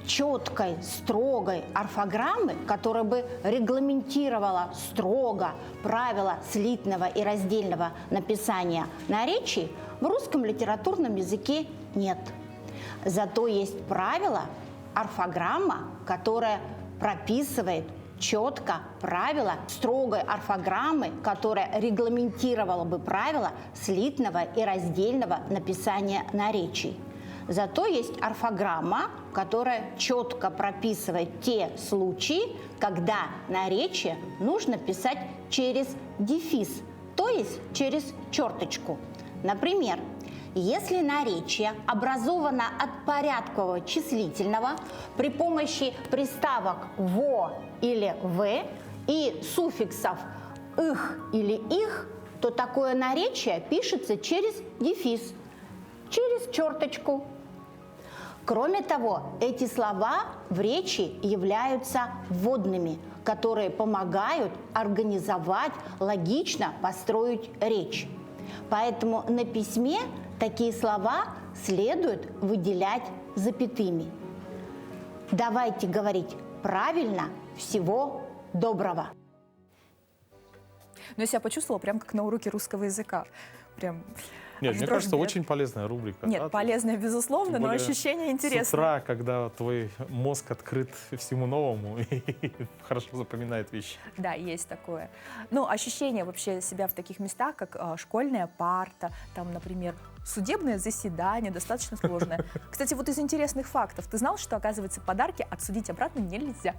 четкой, строгой орфограммы, которая бы регламентировала строго правила слитного и раздельного написания наречий, в русском литературном языке нет. Зато есть правило, орфограмма, которая прописывает четко правила строгой орфограммы, которая регламентировала бы правила слитного и раздельного написания наречий. Зато есть орфограмма, которая четко прописывает те случаи, когда наречие нужно писать через дефис, то есть через черточку. Например, если наречие образовано от порядкового числительного при помощи приставок «во» или «в» и суффиксов «их» или «их», то такое наречие пишется через дефис, через черточку. Кроме того, эти слова в речи являются вводными, которые помогают организовать, логично построить речь. Поэтому на письме такие слова следует выделять запятыми. Давайте говорить правильно. Всего доброго! Но я себя почувствовала прям как на уроке русского языка. Прям... Нет, мне кажется, очень полезная рубрика. Нет, да? полезная, безусловно, но ощущение интересное. С утра, когда твой мозг открыт всему новому и хорошо запоминает вещи. Да, есть такое. Ну, ощущение вообще себя в таких местах, как школьная парта, там, например, судебное заседание, достаточно сложное. Кстати, вот из интересных фактов. Ты знал, что, оказывается, подарки отсудить обратно нельзя?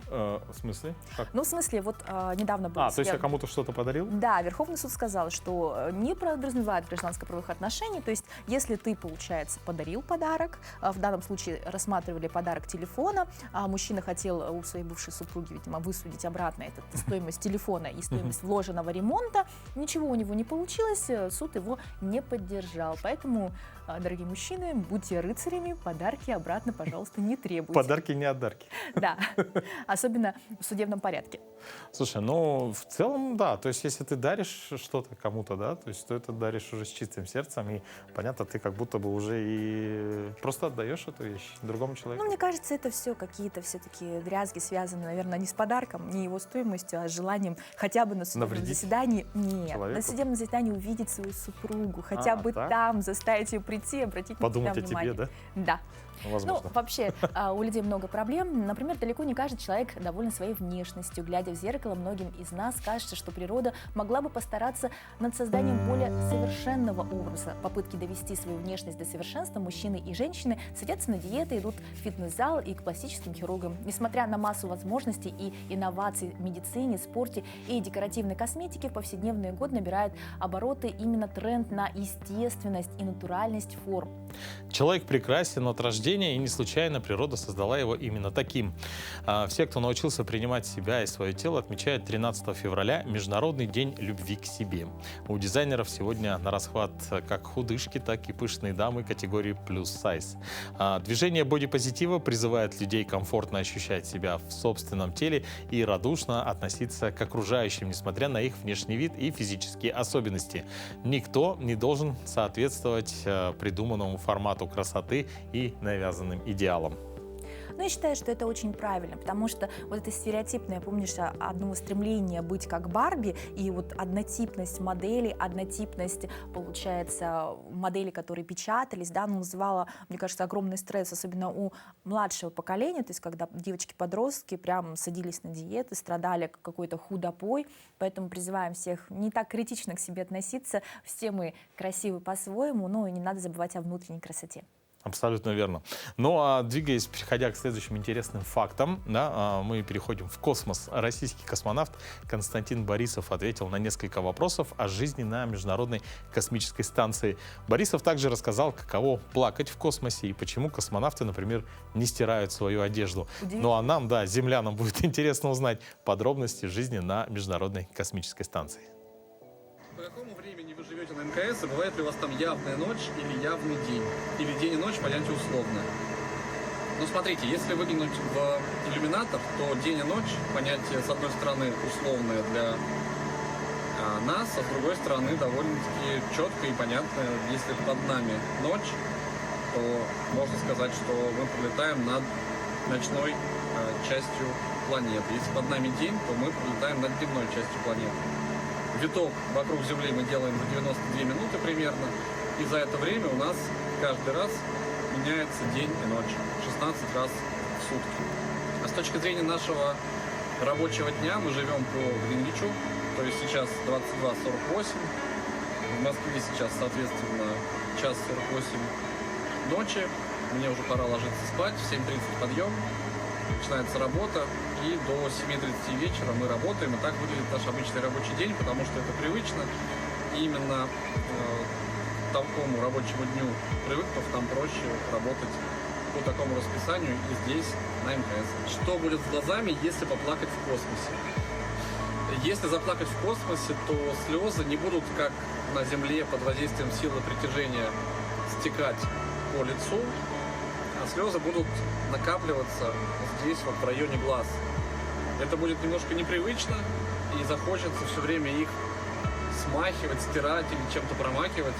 В смысле? Как? Ну, в смысле, вот недавно был... то есть я кому-то что-то подарил? Да, Верховный суд сказал, что не подразумевает гражданско-правовых отношений, то есть если ты, получается, подарил подарок, в данном случае рассматривали подарок телефона, а мужчина хотел у своей бывшей супруги, видимо, высудить обратно эту стоимость телефона и стоимость вложенного ремонта, ничего у него не получилось, суд его не поддержал, поэтому, дорогие мужчины, будьте рыцарями, подарки обратно, пожалуйста, не требуйте. Подарки не отдарки. Да, особенно в судебном порядке. Слушай, ну, в целом, да, то есть если ты даришь что-то кому-то, да, то есть ты это даришь уже с чистым сердцем, и, понятно, ты как будто бы уже и просто отдаешь эту вещь другому человеку. Ну, мне кажется, это все какие-то все-таки дрязги связаны, наверное, не с подарком, не его стоимостью, а с желанием хотя бы на судебном заседании, на судебном заседании увидеть свою супругу, хотя бы там заставить ее прийти, обратить на себя внимание. Подумать о тебе, да? Да. Возможно. Ну, вообще, у людей много проблем. Например, далеко не каждый человек доволен своей внешностью. Глядя в зеркало, многим из нас кажется, что природа могла бы постараться над созданием более совершенного образа. Попытки довести свою внешность до совершенства мужчины и женщины садятся на диеты, идут в фитнес-зал и к пластическим хирургам. Несмотря на массу возможностей и инноваций в медицине, спорте и декоративной косметике, в повседневный год набирает обороты именно тренд на естественность и натуральность форм. Человек прекрасен от рождения, и не случайно природа создала его именно таким. Все, кто кто научился принимать себя и свое тело, отмечает 13 февраля Международный день любви к себе. У дизайнеров сегодня на расхват как худышки, так и пышные дамы категории плюс сайз. Движение бодипозитива призывает людей комфортно ощущать себя в собственном теле и радушно относиться к окружающим, несмотря на их внешний вид и физические особенности. Никто не должен соответствовать придуманному формату красоты и навязанным идеалам. Но я считаю, что это очень правильно, потому что вот это стереотипное, помнишь, одного стремления быть как Барби, и вот однотипность моделей, однотипность, получается, моделей, которые печатались, да, ну, вызывала, мне кажется, огромный стресс, особенно у младшего поколения, то есть когда девочки-подростки прям садились на диеты, страдали какой-то худопой, поэтому призываем всех не так критично к себе относиться, все мы красивы по-своему, но и не надо забывать о внутренней красоте. Абсолютно верно. Ну а двигаясь, переходя к следующим интересным фактам, да, мы переходим в космос. Российский космонавт Константин Борисов ответил на несколько вопросов о жизни на Международной космической станции. Борисов также рассказал, каково плакать в космосе и почему космонавты, например, не стирают свою одежду. Ну а нам, да, землянам, будет интересно узнать подробности жизни на Международной космической станции. По какому времени вы живете на МКС, и бывает ли у вас там явная ночь или явный день? Или день и ночь, понятие условное. Ну, смотрите, если выглянуть в иллюминатор, то день и ночь, понятие, с одной стороны, условное для нас, а с другой стороны, довольно-таки четкое и понятное. Если под нами ночь, то можно сказать, что мы пролетаем над ночной частью планеты. Если под нами день, то мы пролетаем над дневной частью планеты. Виток вокруг Земли мы делаем за 92 минуты примерно, и за это время у нас каждый раз меняется день и ночь, 16 раз в сутки. А с точки зрения нашего рабочего дня мы живем по Гринвичу, то есть сейчас 22:48, в Москве сейчас, соответственно, час 48 ночи, мне уже пора ложиться спать, в 7:30 подъем, начинается работа, и до 7:30 вечера мы работаем, и так выглядит наш обычный рабочий день, потому что это привычно, и именно к такому рабочему дню привыкнув, нам проще работать по такому расписанию и здесь, на МКС. Что будет с глазами, если поплакать в космосе? Если заплакать в космосе, то слезы не будут, как на Земле, под воздействием силы притяжения стекать по лицу, а слезы будут накапливаться здесь, вот в районе глаз. Это будет немножко непривычно, и захочется все время их смахивать, стирать или чем-то промакивать,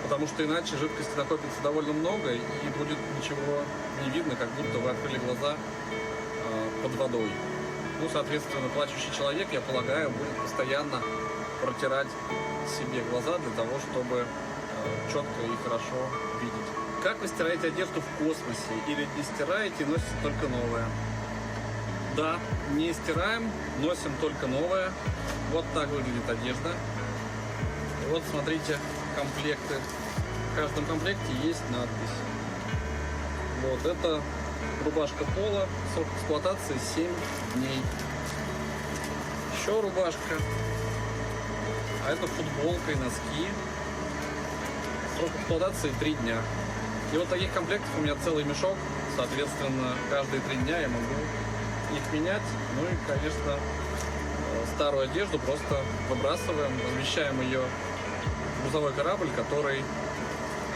потому что иначе жидкости накопится довольно много, и будет ничего не видно, как будто вы открыли глаза под водой. Ну, соответственно, плачущий человек, я полагаю, будет постоянно протирать себе глаза для того, чтобы четко и хорошо видеть. Как вы стираете одежду в космосе? Или не стираете и носите только новое? Да, не стираем, носим только новое. Вот так выглядит одежда. И вот смотрите комплекты. В каждом комплекте есть надпись. Вот это рубашка пола, срок эксплуатации 7 дней. Еще рубашка. А это футболка и носки. Срок эксплуатации 3 дня. И вот таких комплектов у меня целый мешок. Соответственно, каждые 3 дня я могу их менять. Ну и, конечно, старую одежду просто выбрасываем, размещаем ее в грузовой корабль, который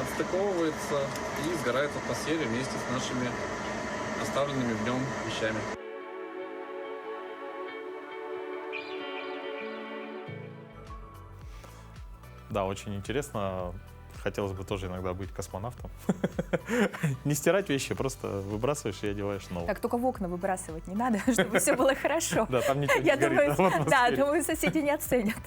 отстыковывается и сгорает в атмосфере вместе с нашими оставленными в нем вещами. Да, очень интересно. Хотелось бы тоже иногда быть космонавтом. Не стирать вещи, просто выбрасываешь и одеваешь новые. Так, только в окна выбрасывать не надо, чтобы все было хорошо. Да, там ничего не Я горит. думаю, да, думаю, соседи не оценят.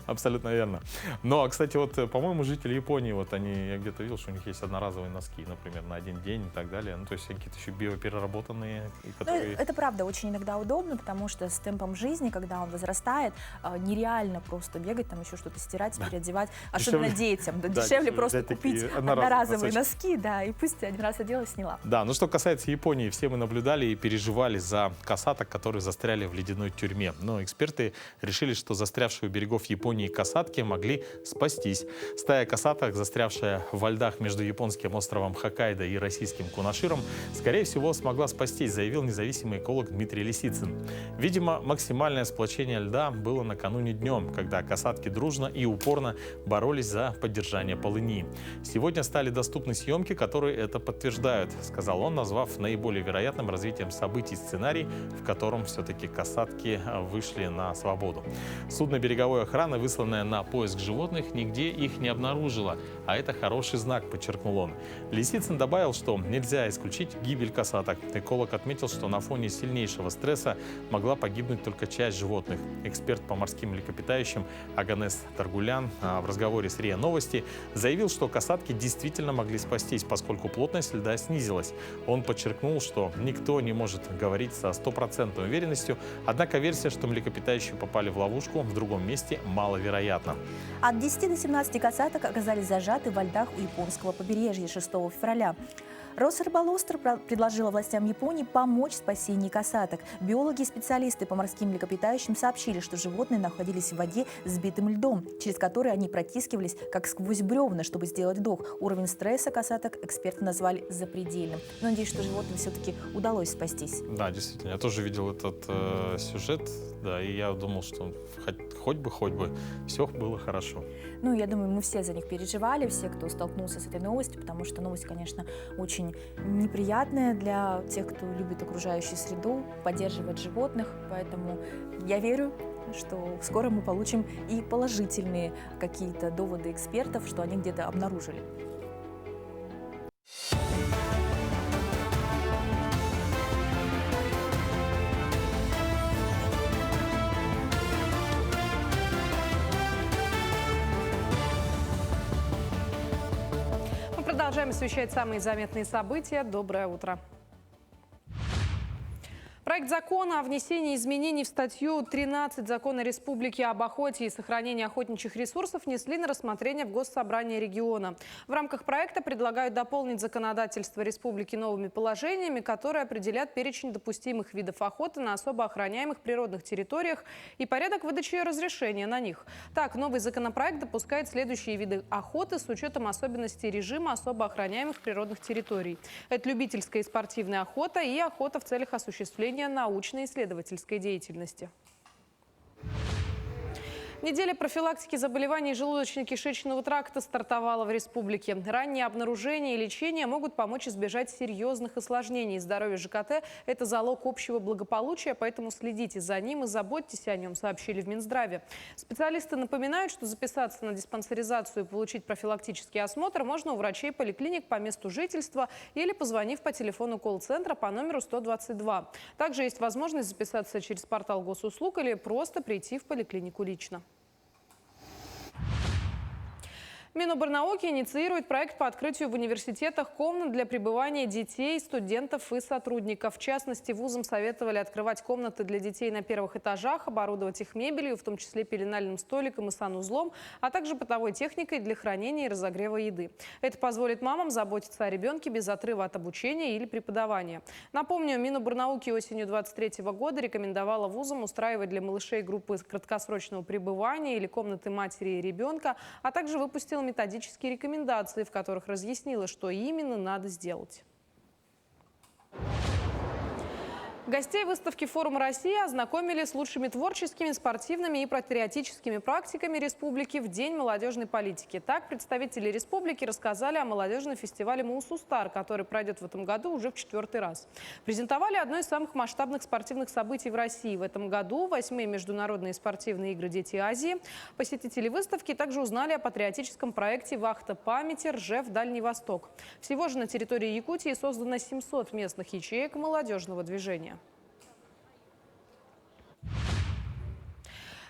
Абсолютно верно. Ну, а, кстати, вот, по-моему, жители Японии, вот они, я где-то видел, что у них есть одноразовые носки, например, на один день и так далее. Ну, то есть какие-то еще биопереработанные. Которые... Ну, это правда очень иногда удобно, потому что с темпом жизни, когда он возрастает, нереально просто бегать, там еще что-то стирать, переодевать, особенно детям. Дешевле просто просто взять купить такие одноразовые носочки. носки, да, и пусть один раз одела, сняла. Да, ну что касается Японии, все мы наблюдали и переживали за касаток, которые застряли в ледяной тюрьме. Но эксперты решили, что застрявшие у берегов Японии касатки могли спастись. Стая касаток, застрявшая во льдах между японским островом Хоккайдо и российским Кунаширом, скорее всего, смогла спастись, заявил независимый эколог Дмитрий Лисицын. Видимо, максимальное сплочение льда было накануне днем, когда касатки дружно и упорно боролись за поддержание полыньи. Сегодня стали доступны съемки, которые это подтверждают, сказал он, назвав наиболее вероятным развитием событий сценарий, в котором все-таки касатки вышли на свободу. Судно береговой охраны, высланное на поиск животных, нигде их не обнаружило, а это хороший знак, подчеркнул он. Лисицын добавил, что нельзя исключить гибель касаток. Эколог отметил, что на фоне сильнейшего стресса могла погибнуть только часть животных. Эксперт по морским млекопитающим Аганес Таргулян в разговоре с РИА Новости заявил, что касатки действительно могли спастись, поскольку плотность льда снизилась. Он подчеркнул, что никто не может говорить со стопроцентной уверенностью, однако версия, что млекопитающие попали в ловушку в другом месте, маловероятна. От 10 до 17 касаток оказались зажаты во льдах у японского побережья 6 февраля. Росрыболовство предложило властям Японии помочь в спасении касаток. Биологи и специалисты по морским млекопитающим сообщили, что животные находились в воде с сбитым льдом, через который они протискивались как сквозь бревна, чтобы сделать вдох. Уровень стресса касаток эксперты назвали запредельным. Но надеюсь, что животным все-таки удалось спастись. Да, действительно. Я тоже видел этот сюжет, да, и я думал, что хоть бы, все было хорошо. Ну, я думаю, мы все за них переживали, все, кто столкнулся с этой новостью, потому что новость, конечно, очень неприятная для тех, кто любит окружающую среду, поддерживает животных. Поэтому я верю, что скоро мы получим и положительные какие-то доводы экспертов, что они где-то обнаружили. Продолжаем освещать самые заметные события. Доброе утро. Проект закона о внесении изменений в статью 13 Закона Республики об охоте и сохранении охотничьих ресурсов внесли на рассмотрение в Госсобрание региона. В рамках проекта предлагают дополнить законодательство республики новыми положениями, которые определят перечень допустимых видов охоты на особо охраняемых природных территориях и порядок выдачи разрешения на них. Так, новый законопроект допускает следующие виды охоты с учетом особенностей режима особо охраняемых природных территорий. Это любительская и спортивная охота и охота в целях осуществления научно-исследовательской деятельности. Неделя профилактики заболеваний желудочно-кишечного тракта стартовала в республике. Раннее обнаружение и лечение могут помочь избежать серьезных осложнений. Здоровье ЖКТ – это залог общего благополучия, поэтому следите за ним и заботьтесь о нем, сообщили в Минздраве. Специалисты напоминают, что записаться на диспансеризацию и получить профилактический осмотр можно у врачей поликлиник по месту жительства или позвонив по телефону колл-центра по номеру 122. Также есть возможность записаться через портал госуслуг или просто прийти в поликлинику лично. Миноборнауки инициирует проект по открытию в университетах комнат для пребывания детей, студентов и сотрудников. В частности, вузам советовали открывать комнаты для детей на первых этажах, оборудовать их мебелью, в том числе пеленальным столиком и санузлом, а также бытовой техникой для хранения и разогрева еды. Это позволит мамам заботиться о ребенке без отрыва от обучения или преподавания. Напомню, Миноборнауки осенью 2023 года рекомендовала вузам устраивать для малышей группы краткосрочного пребывания или комнаты матери и ребенка, а также выпустила методические рекомендации, в которых разъяснила, что именно надо сделать. Гостей выставки «Форум России» ознакомили с лучшими творческими, спортивными и патриотическими практиками республики в День молодежной политики. Так, представители республики рассказали о молодежном фестивале «Мусустар», который пройдет в этом году уже в 4-й раз. Презентовали одно из самых масштабных спортивных событий в России. В этом году 8-е международные спортивные игры «Дети Азии». Посетители выставки также узнали о патриотическом проекте «Вахта памяти. Ржев. Дальний Восток». Всего же на территории Якутии создано 700 местных ячеек молодежного движения.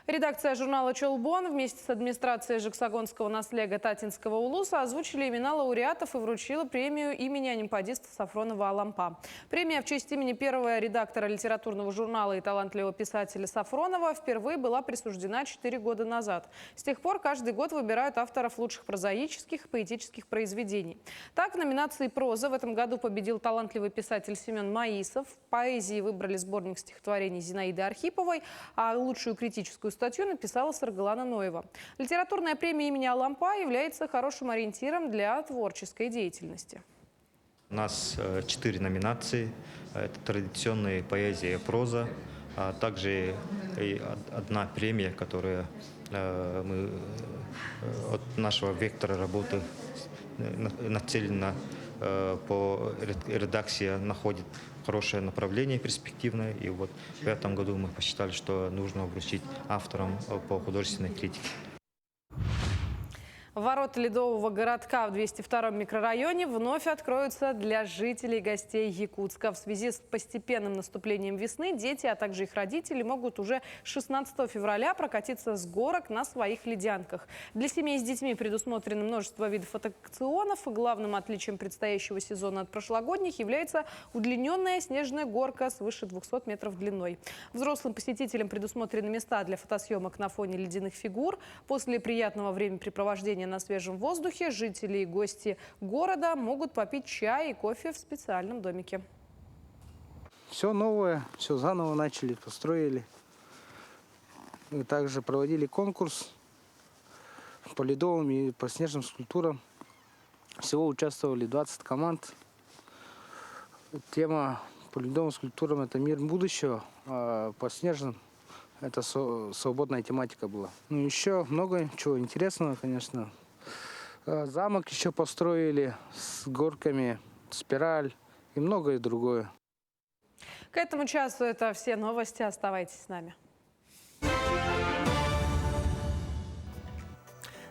Редакция журнала «Чолбон» вместе с администрацией Жексагонского наслега Татинского улуса озвучили имена лауреатов и вручила премию имени анимпадиста Сафронова Алампа. Премия в честь имени первого редактора литературного журнала и талантливого писателя Сафронова впервые была присуждена 4 года назад. С тех пор каждый год выбирают авторов лучших прозаических и поэтических произведений. Так, в номинации «Проза» в этом году победил талантливый писатель Семен Маисов. В поэзии выбрали сборник стихотворений Зинаиды Архиповой, а лучшую критическую статью написала Саргалана Ноева. Литературная премия имени Алампа является хорошим ориентиром для творческой деятельности. У нас 4 номинации. Это традиционная поэзия и проза, а также одна премия, которая мы от нашего вектора работы нацелена по редакции, находит хорошее направление перспективное. И вот в этом году мы посчитали, что нужно вручить авторам по художественной критике. Ворота Ледового городка в 202-м микрорайоне вновь откроются для жителей и гостей Якутска. В связи с постепенным наступлением весны дети, а также их родители могут уже 16 февраля прокатиться с горок на своих ледянках. Для семей с детьми предусмотрено множество видов аттракционов. Главным отличием предстоящего сезона от прошлогодних является удлиненная снежная горка свыше 200 метров длиной. Взрослым посетителям предусмотрены места для фотосъемок на фоне ледяных фигур. После приятного времяпрепровождения на свежем воздухе жители и гости города могут попить чай и кофе в специальном домике. Все новое, все заново начали, построили. Мы также проводили конкурс по ледовым и по снежным скульптурам. Всего участвовали 20 команд. Тема по ледовым скульптурам – это мир будущего, а по снежным – это свободная тематика была. Ну, еще много чего интересного, конечно. Замок еще построили с горками, спираль и многое другое. К этому часу это все новости. Оставайтесь с нами.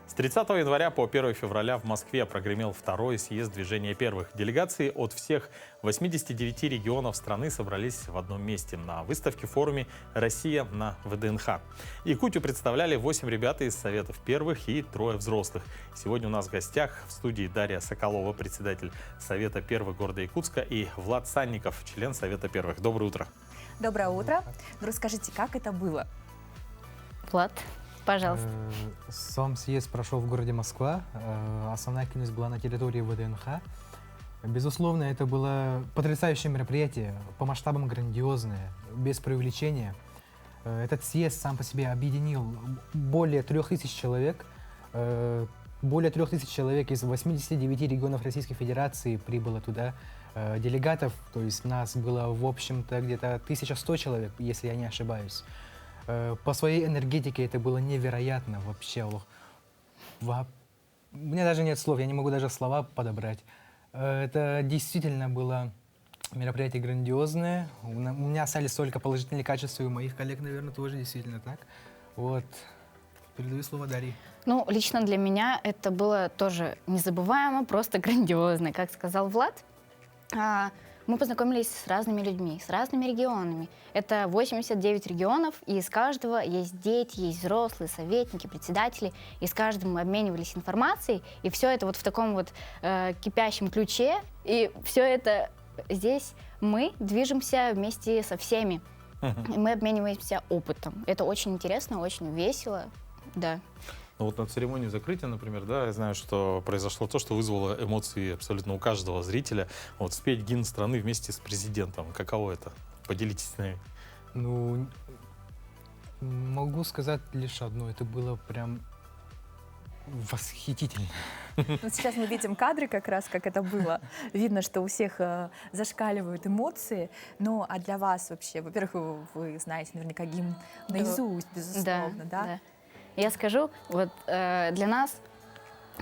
С 30 января по 1 февраля в Москве прогремел второй съезд движения первых. Делегации от всех 89 регионов страны собрались в одном месте на выставке-форуме «Россия на ВДНХ». Якутию представляли 8 ребят из Советов первых и 3 взрослых. Сегодня у нас в гостях в студии Дарья Соколова, председатель Совета первых города Якутска, и Влад Санников, член Совета первых. Доброе утро. Доброе утро. Ну, расскажите, как это было? Влад, пожалуйста. Сам съезд прошел в городе Москва. Основная активность была на территории ВДНХ. Безусловно, это было потрясающее мероприятие, по масштабам грандиозное, без преувеличения. Этот съезд сам по себе объединил более 3000 человек. Более 3000 человек из 89 регионов Российской Федерации прибыло туда. Делегатов, то есть нас было, в общем-то, где-то 1100 человек, если я не ошибаюсь. По своей энергетике это было невероятно вообще. У меня даже нет слов, я не могу даже слова подобрать. Это действительно было мероприятие грандиозное. У меня остались только положительные качества, и у моих коллег, наверное, тоже действительно так. Вот. Передаю слово Дарье. Ну, лично для меня это было тоже незабываемо, просто грандиозно. Как сказал Влад, мы познакомились с разными людьми, с разными регионами. Это 89 регионов, и из каждого есть дети, есть взрослые, советники, председатели. И с каждым мы обменивались информацией, и все это вот в таком вот кипящем ключе. И все это здесь мы движемся вместе со всеми. И мы обмениваемся опытом. Это очень интересно, очень весело, да. Ну вот на церемонии закрытия, например, да, я знаю, что произошло то, что вызвало эмоции абсолютно у каждого зрителя. Вот спеть гимн страны вместе с президентом. Каково это? Поделитесь с нами. Ну, могу сказать лишь одно. Это было прям восхитительно. Вот сейчас мы видим кадры как раз, как это было. Видно, что у всех зашкаливают эмоции. Ну, а для вас вообще, во-первых, вы знаете наверняка гимн наизусть, безусловно, да? Я скажу, вот для нас,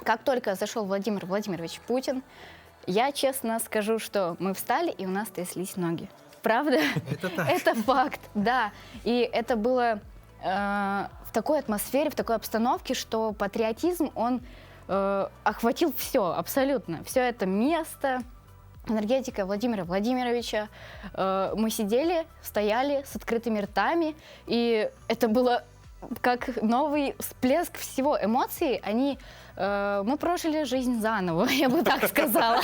как только зашел Владимир Владимирович Путин, я честно скажу, что мы встали, и у нас тряслись ноги. Правда? Это так. Это факт, да. И это было в такой атмосфере, в такой обстановке, что патриотизм, он охватил все, абсолютно. Все это место, энергетика Владимира Владимировича. Мы сидели, стояли с открытыми ртами, и это было как новый всплеск всего эмоций. Мы прожили жизнь заново, я бы так сказала.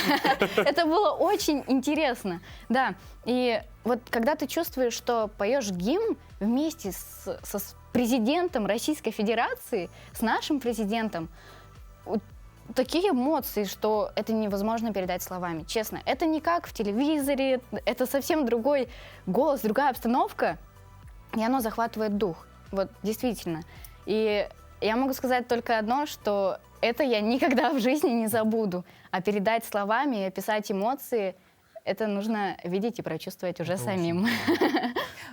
Это было очень интересно. Да, и вот когда ты чувствуешь, что поешь гимн вместе с президентом Российской Федерации, с нашим президентом, такие эмоции, что это невозможно передать словами. Честно, это не как в телевизоре, это совсем другой голос, другая обстановка, и оно захватывает дух. Вот, действительно. И я могу сказать только одно, что это я никогда в жизни не забуду. А передать словами и описать эмоции, это нужно видеть и прочувствовать уже самим.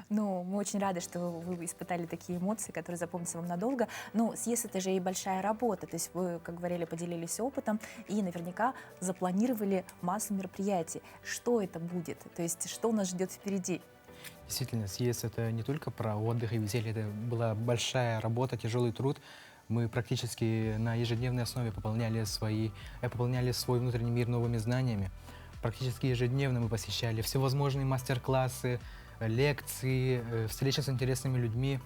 Ну, мы очень рады, что вы испытали такие эмоции, которые запомнятся вам надолго. Но съезд — это же и большая работа. То есть вы, как говорили, поделились опытом и наверняка запланировали массу мероприятий. Что это будет? То есть что нас ждет впереди? Действительно, съезд — это не только про отдых и веселье, это была большая работа, тяжелый труд. Мы практически на ежедневной основе пополняли свой внутренний мир новыми знаниями. Практически ежедневно мы посещали всевозможные мастер-классы, лекции, встречи с интересными людьми.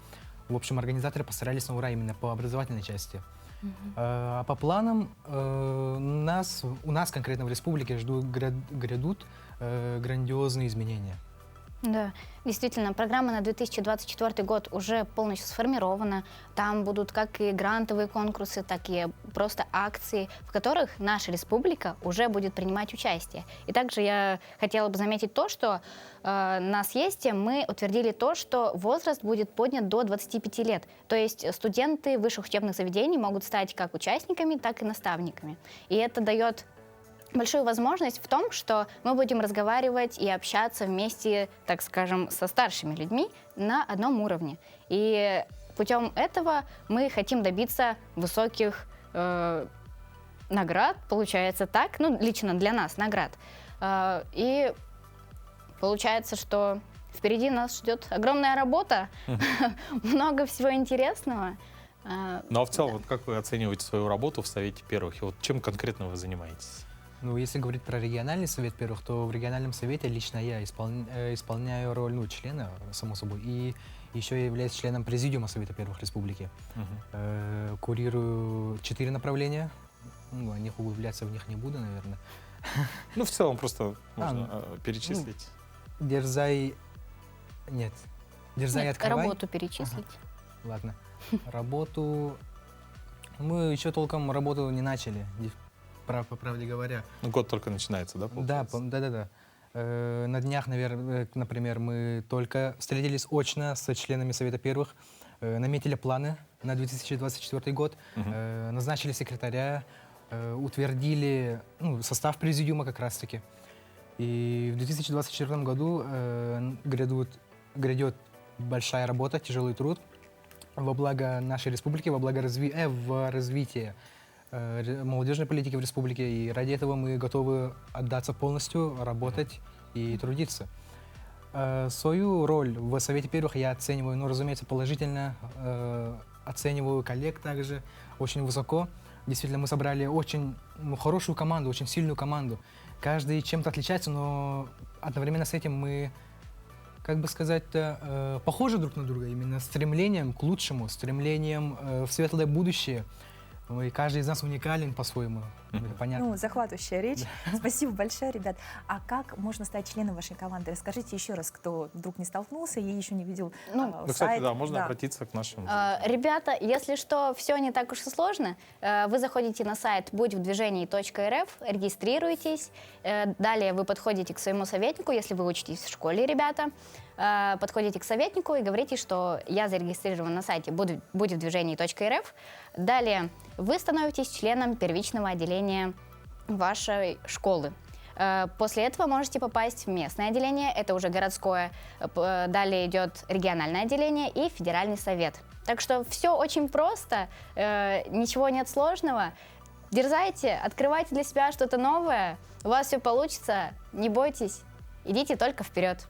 В общем, организаторы постарались на ура именно по образовательной части. А по планам у нас конкретно в республике грядут грандиозные изменения. Да, действительно, программа на 2024 год уже полностью сформирована. Там будут как и грантовые конкурсы, так и просто акции, в которых наша республика уже будет принимать участие. И также я хотела бы заметить то, что на съезде мы утвердили то, что возраст будет поднят до 25 лет. То есть студенты высших учебных заведений могут стать как участниками, так и наставниками. И это дает большую возможность в том, что мы будем разговаривать и общаться вместе, так скажем, со старшими людьми на одном уровне. И путем этого мы хотим добиться высоких наград, получается так, ну, лично для нас наград. И получается, что впереди нас ждет огромная работа, много всего интересного. Ну а в целом, вот как вы оцениваете свою работу в Совете Первых? И вот чем конкретно вы занимаетесь? Ну, если говорить про региональный совет первых, то в региональном совете лично я исполняю роль члена, само собой, и еще я являюсь членом президиума Совета Первых Республики. Курирую 4 направления, о них углубляться в них не буду, наверное. Ну, в целом просто можно перечислить. Дерзай и открывай. Работу перечислить. Ладно. Работу... Мы еще толком работу не начали. По правде говоря. Год только начинается, да? Да. На днях, например, мы только встретились очно с членами Совета Первых, наметили планы на 2024 год, назначили секретаря, утвердили состав президиума как раз-таки. И в 2024 году грядет большая работа, тяжелый труд во благо нашей республики, во благо развития молодежной политики в республике, и ради этого мы готовы отдаться полностью, работать и трудиться. Свою роль в Совете Первых я оцениваю, разумеется, положительно, оцениваю коллег также очень высоко. Действительно, мы собрали очень хорошую команду, очень сильную команду. Каждый чем-то отличается, но одновременно с этим мы, как бы сказать, похожи друг на друга, именно стремлением к лучшему, стремлением в светлое будущее. И каждый из нас уникален по-своему. Понятно. Ну, захватывающая речь. Спасибо большое, ребят. А как можно стать членом вашей команды? Расскажите еще раз, кто вдруг не столкнулся и еще не видел сайт. Кстати, да, можно обратиться к нашим. Ребята, если что, все не так уж и сложно. Вы заходите на сайт будьвдвижении.рф, регистрируетесь. Далее вы подходите к своему советнику, если вы учитесь в школе, ребята. Подходите к советнику и говорите, что я зарегистрирован на сайте будьвдвижении.рф. Далее вы становитесь членом первичного отделения вашей школы. После этого можете попасть в местное отделение, это уже городское. Далее идет региональное отделение и федеральный совет. Так что все очень просто, ничего нет сложного. Дерзайте, открывайте для себя что-то новое, у вас все получится, не бойтесь, идите только вперед.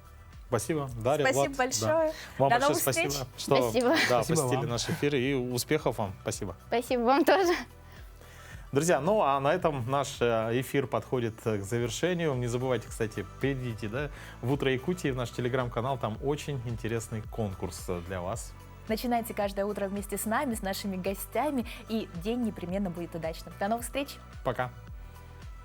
Спасибо, Дарья, Спасибо Влад. большое. Да. Вам До большое новых спасибо, встреч. что Спасибо. посетили наш эфир, и успехов вам. Спасибо. Спасибо вам тоже. Друзья, ну а на этом наш эфир подходит к завершению. Не забывайте, кстати, перейдите в «Утро Якутии», в наш телеграм-канал. Там очень интересный конкурс для вас. Начинайте каждое утро вместе с нами, с нашими гостями, и день непременно будет удачным. До новых встреч! Пока!